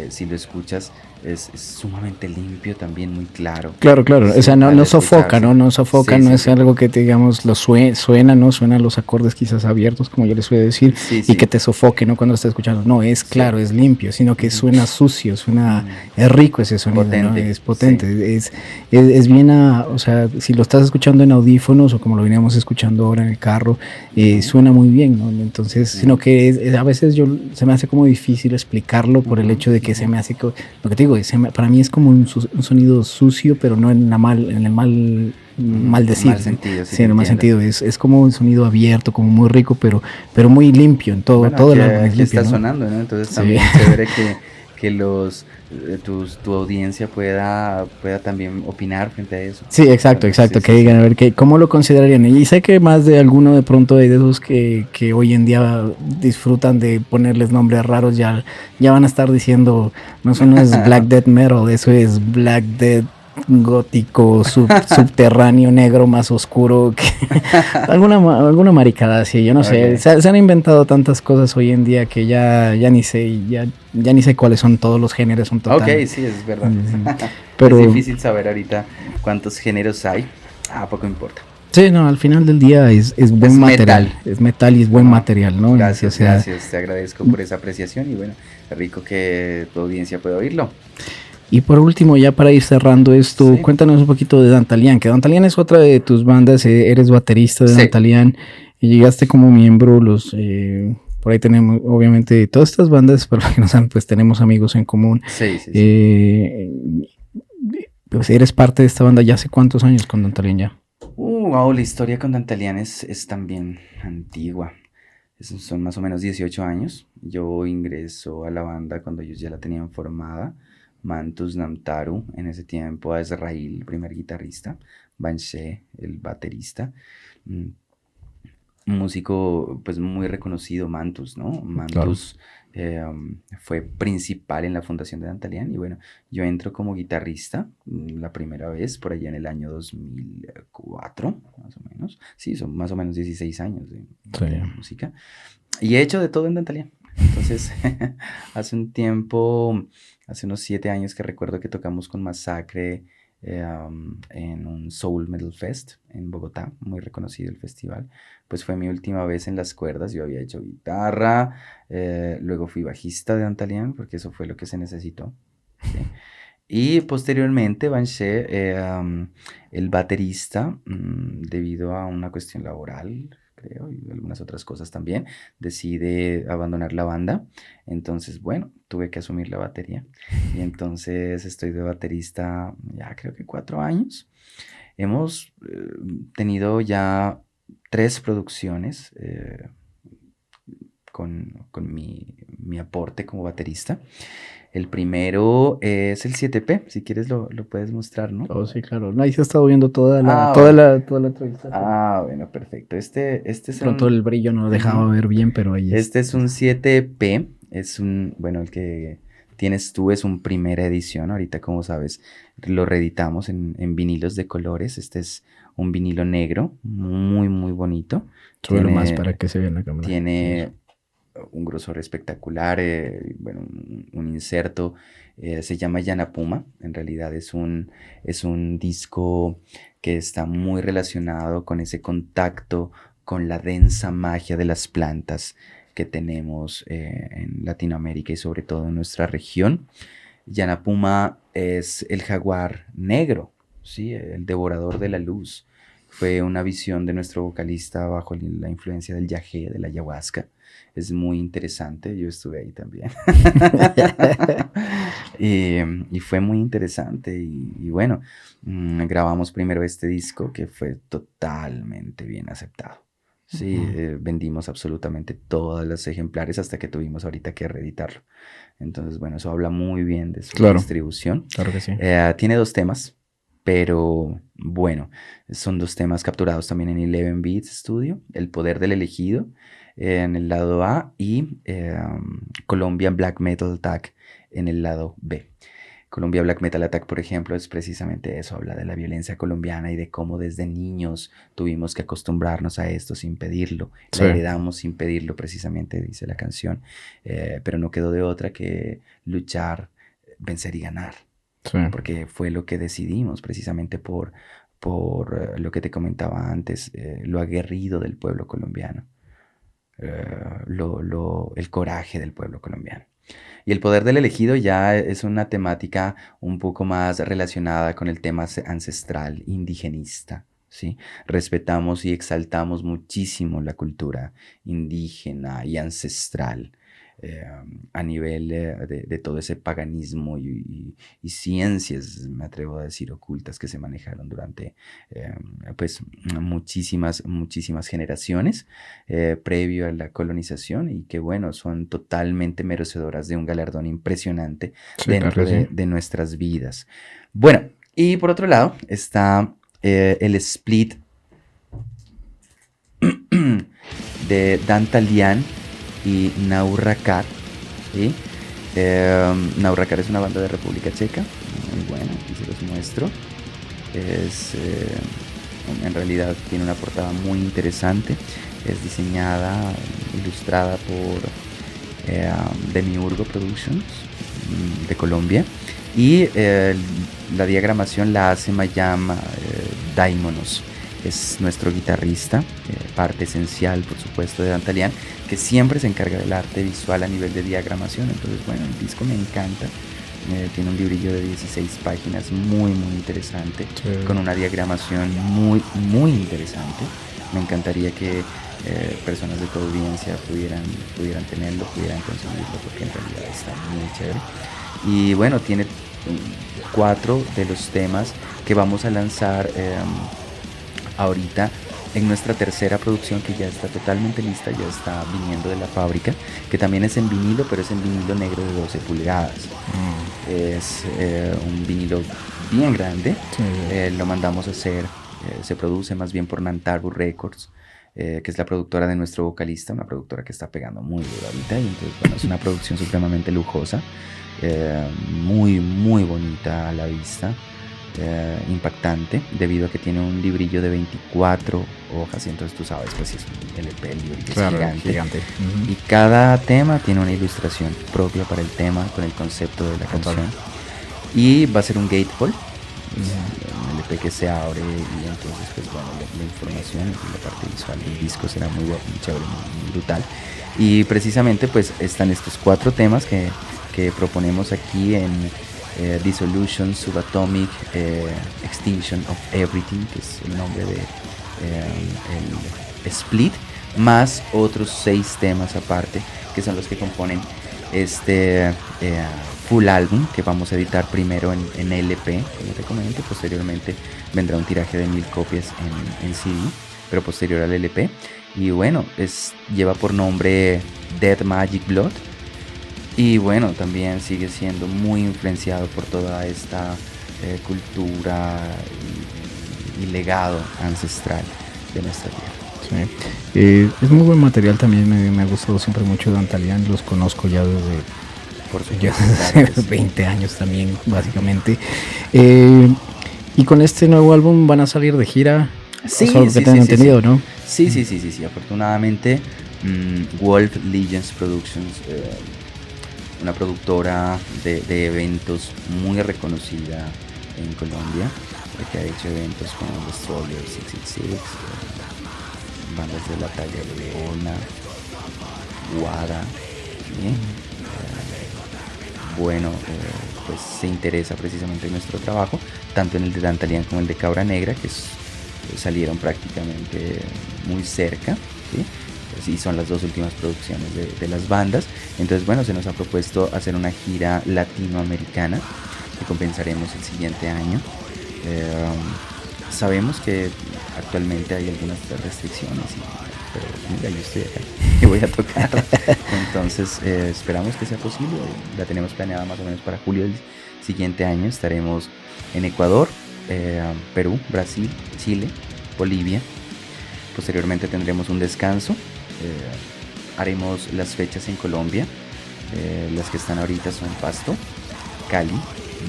si lo escuchas es sumamente limpio, también muy claro. Claro, sí, o sea, no sofoca, ¿no? No sofoca, no es algo que digamos suena, ¿no? Suenan los acordes quizás abiertos, como yo les voy a decir, y que te sofoque, ¿no? Cuando estás escuchando. No, es claro, es limpio, sino que suena sucio, es rico ese sonido, potente, ¿no? Es potente, es bien, o sea, si lo estás escuchando en audífonos o como lo veníamos escuchando ahora en el carro, suena muy bien, ¿no? Entonces, sino que a veces se me hace como difícil explicarlo por el hecho de que se me hace, lo que te digo, para mí es como un sonido sucio, pero no en el mal decir. Mal sentido, sí, en el mal sentido. Es como un sonido abierto, como muy rico, pero muy limpio en todo. Todo el álbum es limpio, está, ¿no? Sonando, ¿no? Entonces también es chévere que tu audiencia pueda también opinar frente a eso. Sí, exacto, que digan, a ver, ¿cómo lo considerarían? Y sé que más de alguno de pronto hay de esos que hoy en día disfrutan de ponerles nombres raros, ya van a estar diciendo, no, eso no es Black Death Metal, eso es Black Death gótico, subterráneo, negro, más oscuro, que alguna maricada así, yo no sé, se han inventado tantas cosas hoy en día que ya ni sé cuáles son todos los géneros, son total. Sí, es verdad. Pero es difícil saber ahorita cuántos géneros hay, poco importa. Sí, no, al final del día es buen material, es metal y es buen material, ¿no? Gracias, te agradezco por esa apreciación y bueno, rico que tu audiencia pueda oírlo. Y por último, ya para ir cerrando esto, cuéntanos un poquito de Dantalian, que Dantalian es otra de tus bandas, eres baterista de Dantalian, y llegaste como miembro, por ahí tenemos, obviamente, todas estas bandas, para los que no saben, pues tenemos amigos en común. Pues eres parte de esta banda ya hace cuántos años con Dantalian ya. Wow, la historia con Dantalian es también antigua. Son más o menos 18 años. Yo ingreso a la banda cuando ellos ya la tenían formada. Mantus Namtaru, en ese tiempo a Israel, el primer guitarrista, Banshee, el baterista, un músico pues muy reconocido, Mantus, ¿no? Mantus fue principal en la fundación de Dantalian y bueno, yo entro como guitarrista la primera vez por allá en el año 2004, más o menos, sí, son más o menos 16 años de música y he hecho de todo en Dantalian. Entonces, hace un tiempo Hace unos 7 años que recuerdo que tocamos con Masacre en un Soul Metal Fest en Bogotá, muy reconocido el festival. Pues fue mi última vez en las cuerdas. Yo había hecho guitarra, luego fui bajista de Antalian, porque eso fue lo que se necesitó, ¿sí? Y posteriormente Banché, el baterista, debido a una cuestión laboral, creo, y algunas otras cosas también, decide abandonar la banda. Entonces, bueno, tuve que asumir la batería. Y entonces estoy de baterista ya creo que 4 años. Hemos tenido ya 3 producciones con mi aporte como baterista. El primero es el 7P, si quieres lo puedes mostrar, ¿no? Oh, sí, claro. No, ahí se ha estado viendo toda la, toda la entrevista. Bueno, perfecto. Este es Pronto el brillo no dejaba ver bien, pero ahí Este es un 7P, bueno, el que tienes tú es un primera edición. Ahorita, como sabes, lo reeditamos en vinilos de colores. Este es un vinilo negro, muy, muy bonito. Súbelo más para que se vea en la cámara. Tiene un grosor espectacular, bueno, un inserto, se llama Yanapuma. En realidad es un disco que está muy relacionado con ese contacto con la densa magia de las plantas que tenemos en Latinoamérica y sobre todo en nuestra región. Yanapuma es el jaguar negro, ¿sí? El devorador de la luz. Fue una visión de nuestro vocalista bajo la influencia del yagé, de la ayahuasca. Es muy interesante, yo estuve ahí también. y fue muy interesante y bueno, grabamos primero este disco que fue totalmente bien aceptado. Sí, vendimos absolutamente todos los ejemplares hasta que tuvimos ahorita que reeditarlo. Entonces, bueno, eso habla muy bien de su distribución. Claro que sí. Tiene 2 temas, pero bueno, son 2 temas capturados también en 11 Beats Studio, El Poder del Elegido en el lado A y Colombian Black Metal Attack en el lado B. Colombia Black Metal Attack, por ejemplo, es precisamente eso, habla de la violencia colombiana y de cómo desde niños tuvimos que acostumbrarnos a esto sin pedirlo, la heredamos sin pedirlo, precisamente dice la canción, pero no quedó de otra que luchar, vencer y ganar, porque fue lo que decidimos precisamente por lo que te comentaba antes, lo aguerrido del pueblo colombiano, el coraje del pueblo colombiano. Y El Poder del Elegido ya es una temática un poco más relacionada con el tema ancestral, indigenista, ¿sí? Respetamos y exaltamos muchísimo la cultura indígena y ancestral a nivel de todo ese paganismo y ciencias, me atrevo a decir, ocultas que se manejaron durante pues muchísimas generaciones previo a la colonización y que bueno, son totalmente merecedoras de un galardón impresionante dentro de nuestras vidas. Bueno, y por otro lado está el split de Dantalian y Naurrakar, ¿sí? Naurrakar es una banda de República Checa, muy buena, aquí se los muestro. En realidad tiene una portada muy interesante, es diseñada, ilustrada por Demiurgo Productions de Colombia y la diagramación la hace Mayam Daimonos. Es nuestro guitarrista, parte esencial, por supuesto, de Dantalian, que siempre se encarga del arte visual a nivel de diagramación. Entonces, bueno, el disco me encanta. Tiene un librillo de 16 páginas muy, muy interesante, con una diagramación muy, muy interesante. Me encantaría que personas de tu audiencia pudieran tenerlo, pudieran conseguirlo, porque en realidad está muy chévere. Y bueno, tiene 4 de los temas que vamos a lanzar ahorita en nuestra tercera producción, que ya está totalmente lista, ya está viniendo de la fábrica, que también es en vinilo, pero es en vinilo negro de 12 pulgadas. Es un vinilo bien grande. Lo mandamos a hacer, se produce más bien por Nantaru Records, que es la productora de nuestro vocalista, una productora que está pegando muy duro ahorita, y entonces bueno, es una producción supremamente lujosa, muy, muy bonita a la vista. impactante debido a que tiene un librillo de 24 hojas y entonces tú sabes pues si es un LP, el librillo Claro, es gigante. Uh-huh. Y cada tema tiene una ilustración propia para el tema con el concepto de la canción. Y va a ser un gatefold, un LP que se abre y entonces pues bueno, la información y la parte visual del disco será muy chévere, muy brutal. Y precisamente pues están estos 4 temas que proponemos aquí en Dissolution, Subatomic, Extinction of Everything, que es el nombre de el split, más otros 6 temas aparte, que son los que componen este full álbum que vamos a editar primero en LP, como te comento, posteriormente vendrá un tiraje de 1000 copias en CD, pero posterior al LP. Y bueno, lleva por nombre Dead Magic Blood. Y bueno, también sigue siendo muy influenciado por toda esta cultura y legado ancestral de nuestra tierra. Sí. Es muy buen material también, me ha gustado siempre mucho Dantalian, los conozco ya desde, por supuesto, 20 años también, básicamente. Y con este nuevo álbum van a salir de gira, sí, solo que tengan entendido, ¿no? Sí, afortunadamente Wolf Legends Productions, una productora de eventos muy reconocida en Colombia, que ha hecho eventos como Destroyer 666, bandas de la talla de Leona, Guada, pues se interesa precisamente en nuestro trabajo, tanto en el de Dantalian como el de Cabra Negra, que salieron prácticamente muy cerca, ¿sí? Y son las 2 últimas producciones de las bandas. Entonces bueno, se nos ha propuesto hacer una gira latinoamericana que comenzaremos el siguiente año. Sabemos que actualmente hay algunas restricciones, pero mira, yo estoy acá y voy a tocar. Entonces esperamos que sea posible. La tenemos planeada más o menos para julio del siguiente año. Estaremos en Ecuador, Perú, Brasil, Chile, Bolivia. Posteriormente tendremos un descanso. Haremos las fechas en Colombia. Las que están ahorita son Pasto, Cali,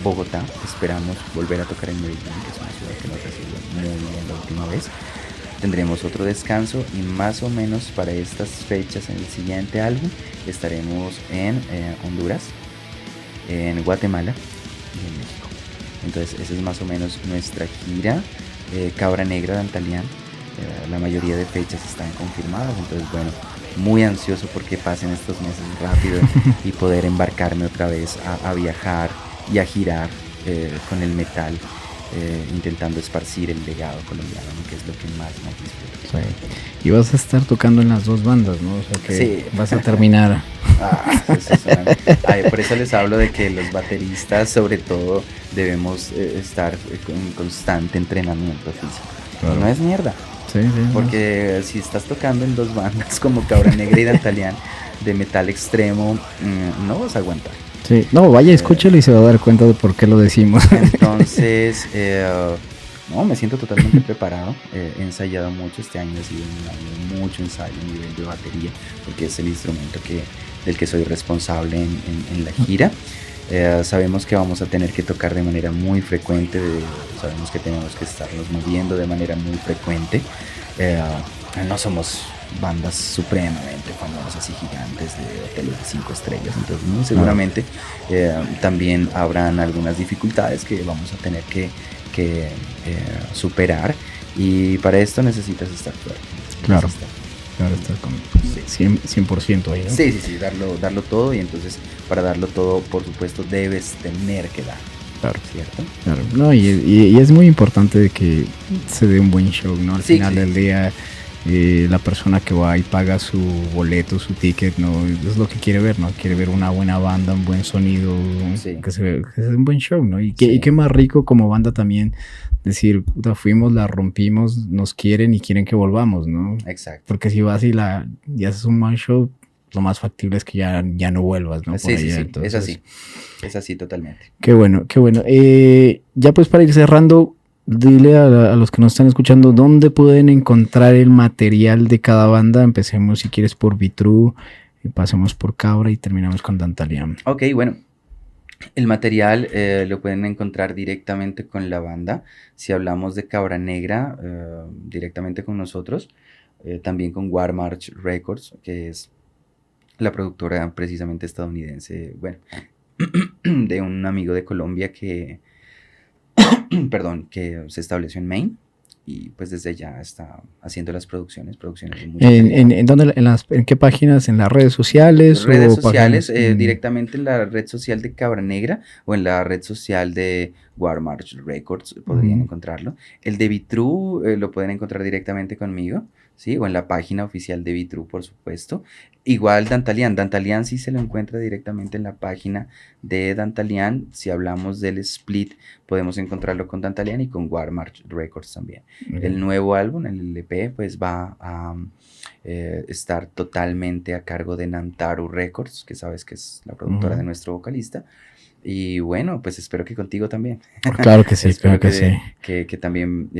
Bogotá. Esperamos volver a tocar en Medellín, que es una ciudad que nos recibió muy bien la última vez. Tendremos otro descanso y más o menos para estas fechas en el siguiente álbum estaremos en Honduras, en Guatemala y en México. Entonces esa es más o menos nuestra gira. Cabra Negra, Dantalian, la mayoría de fechas están confirmadas, entonces bueno, muy ansioso porque pasen estos meses rápido y poder embarcarme otra vez a viajar y a girar con el metal, intentando esparcir el legado colombiano, ¿no? Que es lo que más me disfruto. Sí. Y vas a estar tocando en las 2 bandas, ¿no? O sea que sí. Vas a terminar. Por eso les hablo de que los bateristas sobre todo debemos estar en constante entrenamiento físico. Claro. Y no es mierda. Sí, porque si estás tocando en 2 bandas como Cabra Negra y Dantalian de metal extremo, no vas a aguantar. Sí, no, vaya, escúchalo y se va a dar cuenta de por qué lo decimos. Entonces, no, me siento totalmente preparado. He ensayado mucho, este año ha sido un año de mucho ensayo a nivel de batería, porque es el instrumento del que soy responsable en la gira. Sabemos que vamos a tener que tocar de manera muy frecuente, sabemos que tenemos que estarnos moviendo de manera muy frecuente. No somos bandas supremamente famosas y gigantes de hoteles de 5 estrellas, entonces muy seguramente también habrán algunas dificultades que vamos a tener que superar, y para esto necesitas estar fuerte. Claro, estar con 100% ahí, ¿no? Sí, darlo todo, y entonces para darlo todo, por supuesto, debes tener que dar. Claro, ¿cierto? Claro, no, y es muy importante de que se dé un buen show, ¿no? Al final del día, la persona que va y paga su boleto, su ticket, no es lo que quiere ver, ¿no? Quiere ver una buena banda, un buen sonido, que sea un buen show, ¿no? Y qué más rico como banda también decir, puta, fuimos, la rompimos, nos quieren y quieren que volvamos, ¿no? Exacto. Porque si vas y haces un mal show, lo más factible es que ya no vuelvas, ¿no? Sí, entonces, es así totalmente. Qué bueno. Ya pues para ir cerrando, dile a los que nos están escuchando dónde pueden encontrar el material de cada banda. Empecemos si quieres por Vitrú, pasemos por Cabra y terminamos con Dantalian. Ok, bueno. El material lo pueden encontrar directamente con la banda. Si hablamos de Cabra Negra, directamente con nosotros. También con Warmarch Records, que es la productora precisamente estadounidense, bueno, de un amigo de Colombia que, perdón, que se estableció en Maine y pues desde allá está haciendo las producciones de mucha calidad. ¿En dónde, en qué páginas? ¿En las redes sociales? Redes sociales, directamente en la red social de Cabra Negra o en la red social de Warmarch Records podrían encontrarlo. El de Vitru lo pueden encontrar directamente conmigo, ¿sí? O en la página oficial de Vitru, por supuesto. Igual Dantalian. Dantalian sí se lo encuentra directamente en la página de Dantalian. Si hablamos del split, podemos encontrarlo con Dantalian y con Warmarch Records también. El nuevo álbum, el LP, pues va a estar totalmente a cargo de Nantaru Records, que sabes que es la productora de nuestro vocalista. Y bueno, pues espero que contigo también. Claro que sí, claro que sí. Que también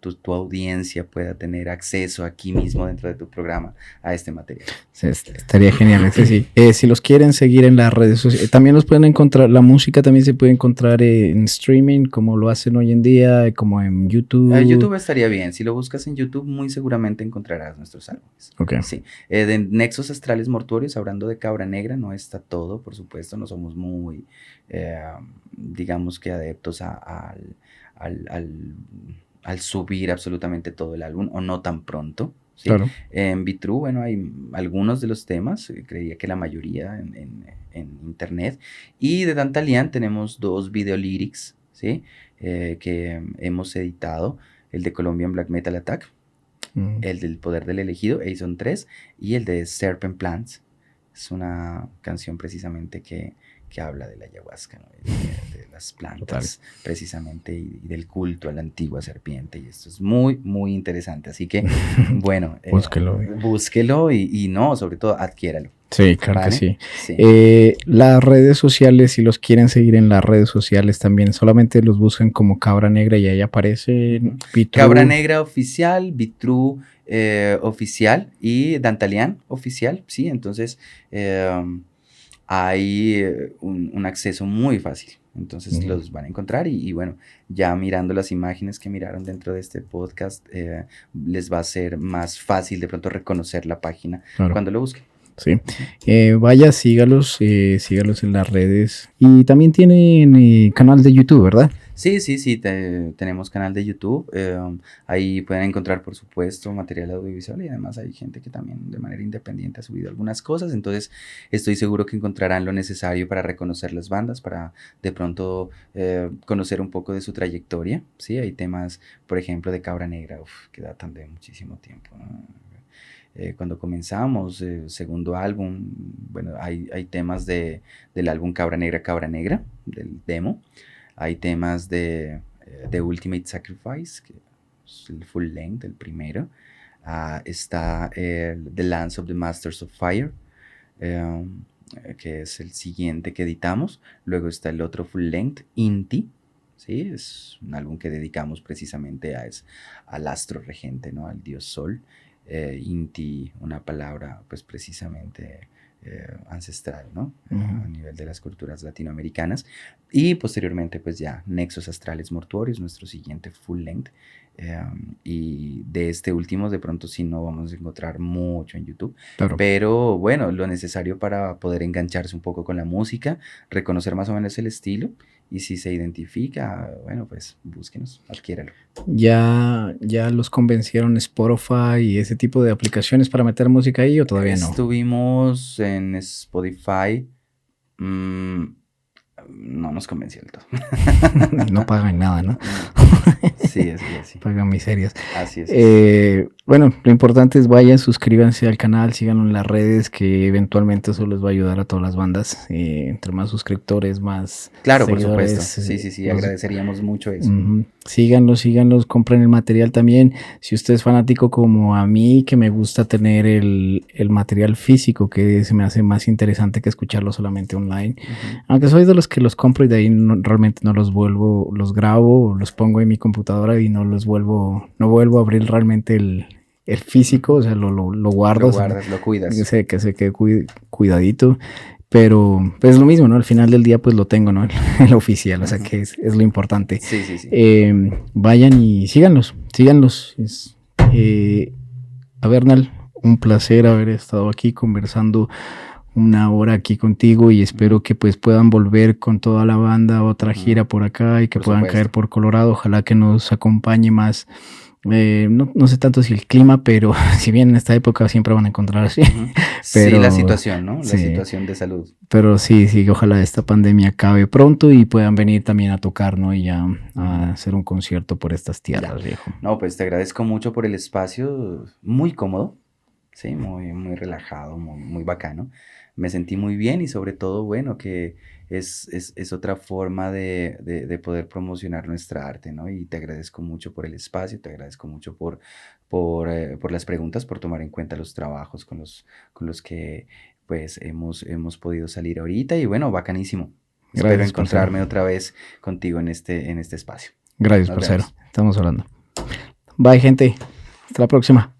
tu audiencia pueda tener acceso aquí mismo dentro de tu programa a este material. Sí, estaría genial. Sí. Si los quieren seguir en las redes sociales, también los pueden encontrar, la música también se puede encontrar en streaming, como lo hacen hoy en día, como en YouTube. YouTube estaría bien. Si lo buscas en YouTube, muy seguramente encontrarás nuestros álbumes. Okay. Sí. De Nexos Astrales Mortuorios, hablando de Cabra Negra, no está todo, por supuesto, no somos muy... digamos que adeptos al subir absolutamente todo el álbum o no tan pronto, ¿sí? Claro. En Vitru, bueno, hay algunos de los temas, creía que la mayoría en internet, y de Dantalian tenemos 2 video lyrics, ¿sí? Que hemos editado, el de Colombian Black Metal Attack, el del Poder del Elegido, Aison 3, y el de Serpent Plants. Es una canción precisamente que habla de la ayahuasca, ¿no? de las plantas. Total. Precisamente y del culto a la antigua serpiente, y esto es muy, muy interesante, así que bueno, búsquelo y no, sobre todo adquiéralo. Sí, claro, ¿vale? Que sí. Las redes sociales, si los quieren seguir en las redes sociales también, solamente los buscan como Cabra Negra y ahí aparece Vitru. Cabra Negra Oficial, Vitru Oficial y Dantalian Oficial, sí, entonces hay un acceso muy fácil. Entonces los van a encontrar y bueno, ya mirando las imágenes que miraron dentro de este podcast, les va a ser más fácil de pronto reconocer la página cuando lo busquen. Sí, vaya, sígalos en las redes. Y también tienen canal de YouTube, ¿verdad? Sí, tenemos canal de YouTube, ahí pueden encontrar por supuesto material audiovisual y además hay gente que también de manera independiente ha subido algunas cosas, entonces estoy seguro que encontrarán lo necesario para reconocer las bandas, para de pronto conocer un poco de su trayectoria, ¿sí? Hay temas, por ejemplo, de Cabra Negra, que datan de muchísimo tiempo, ¿no? Cuando comenzamos, segundo álbum, bueno, hay temas del álbum Cabra Negra, del demo. Hay temas de Ultimate Sacrifice, que es el full length, el primero. Está The Lands of the Masters of Fire, que es el siguiente que editamos. Luego está el otro full length, Inti. ¿Sí? Es un álbum que dedicamos precisamente al astro regente, ¿no? Al dios Sol. Inti, una palabra pues precisamente ancestral, ¿no? A nivel de las culturas latinoamericanas. Y posteriormente pues ya Nexos Astrales Mortuorios, nuestro siguiente full length. Y de este último de pronto sí no vamos a encontrar mucho en YouTube, claro. Pero bueno, lo necesario para poder engancharse un poco con la música, reconocer más o menos el estilo. Y si se identifica, bueno, pues búsquenos, adquiéralo. ¿Ya los convencieron Spotify y ese tipo de aplicaciones para meter música ahí o todavía no? Estuvimos en Spotify. No nos convenció del todo. No pagan nada, ¿no? Sí, es así. Pagan miserias. Así es. Bueno, lo importante es vayan, suscríbanse al canal, síganlo en las redes, que eventualmente eso les va a ayudar a todas las bandas. Entre más suscriptores, más claro, seguidores, por supuesto. Sí, agradeceríamos mucho eso. Síganlos, compren el material también. Si usted es fanático como a mí, que me gusta tener el material físico, que se me hace más interesante que escucharlo solamente online. Aunque soy de los que los compro y de ahí realmente no los vuelvo, los grabo, los pongo en mi computadora y no vuelvo a abrir realmente el físico, o sea, lo guardo. Lo guardas, lo cuidas. Que se quede cuidadito. pero pues es lo mismo, ¿no? Al final del día pues lo tengo, ¿no? El oficial, o sea que es lo importante. Sí, sí, sí. Vayan y síganlos. Bernal, un placer haber estado aquí conversando una hora aquí contigo y espero que pues puedan volver con toda la banda a otra gira por acá y que puedan caer por Colorado. Ojalá que nos acompañe más. No sé tanto si el clima, pero si bien en esta época siempre van a encontrar así. Pero, sí, la situación, ¿no? Sí, la situación de salud. Pero sí, ojalá esta pandemia acabe pronto y puedan venir también a tocar, ¿no? Y a hacer un concierto por estas tierras, viejo. No, pues te agradezco mucho por el espacio, muy cómodo, sí, muy relajado, muy bacano. Me sentí muy bien y sobre todo, bueno, que es otra forma de poder promocionar nuestra arte, ¿no? Y te agradezco mucho por el espacio, te agradezco mucho por las preguntas, por tomar en cuenta los trabajos con los que pues hemos podido salir ahorita y bueno, bacanísimo. Gracias, espero encontrarme otra vez contigo en este espacio. Gracias, parcero. Estamos hablando. Bye, gente. Hasta la próxima.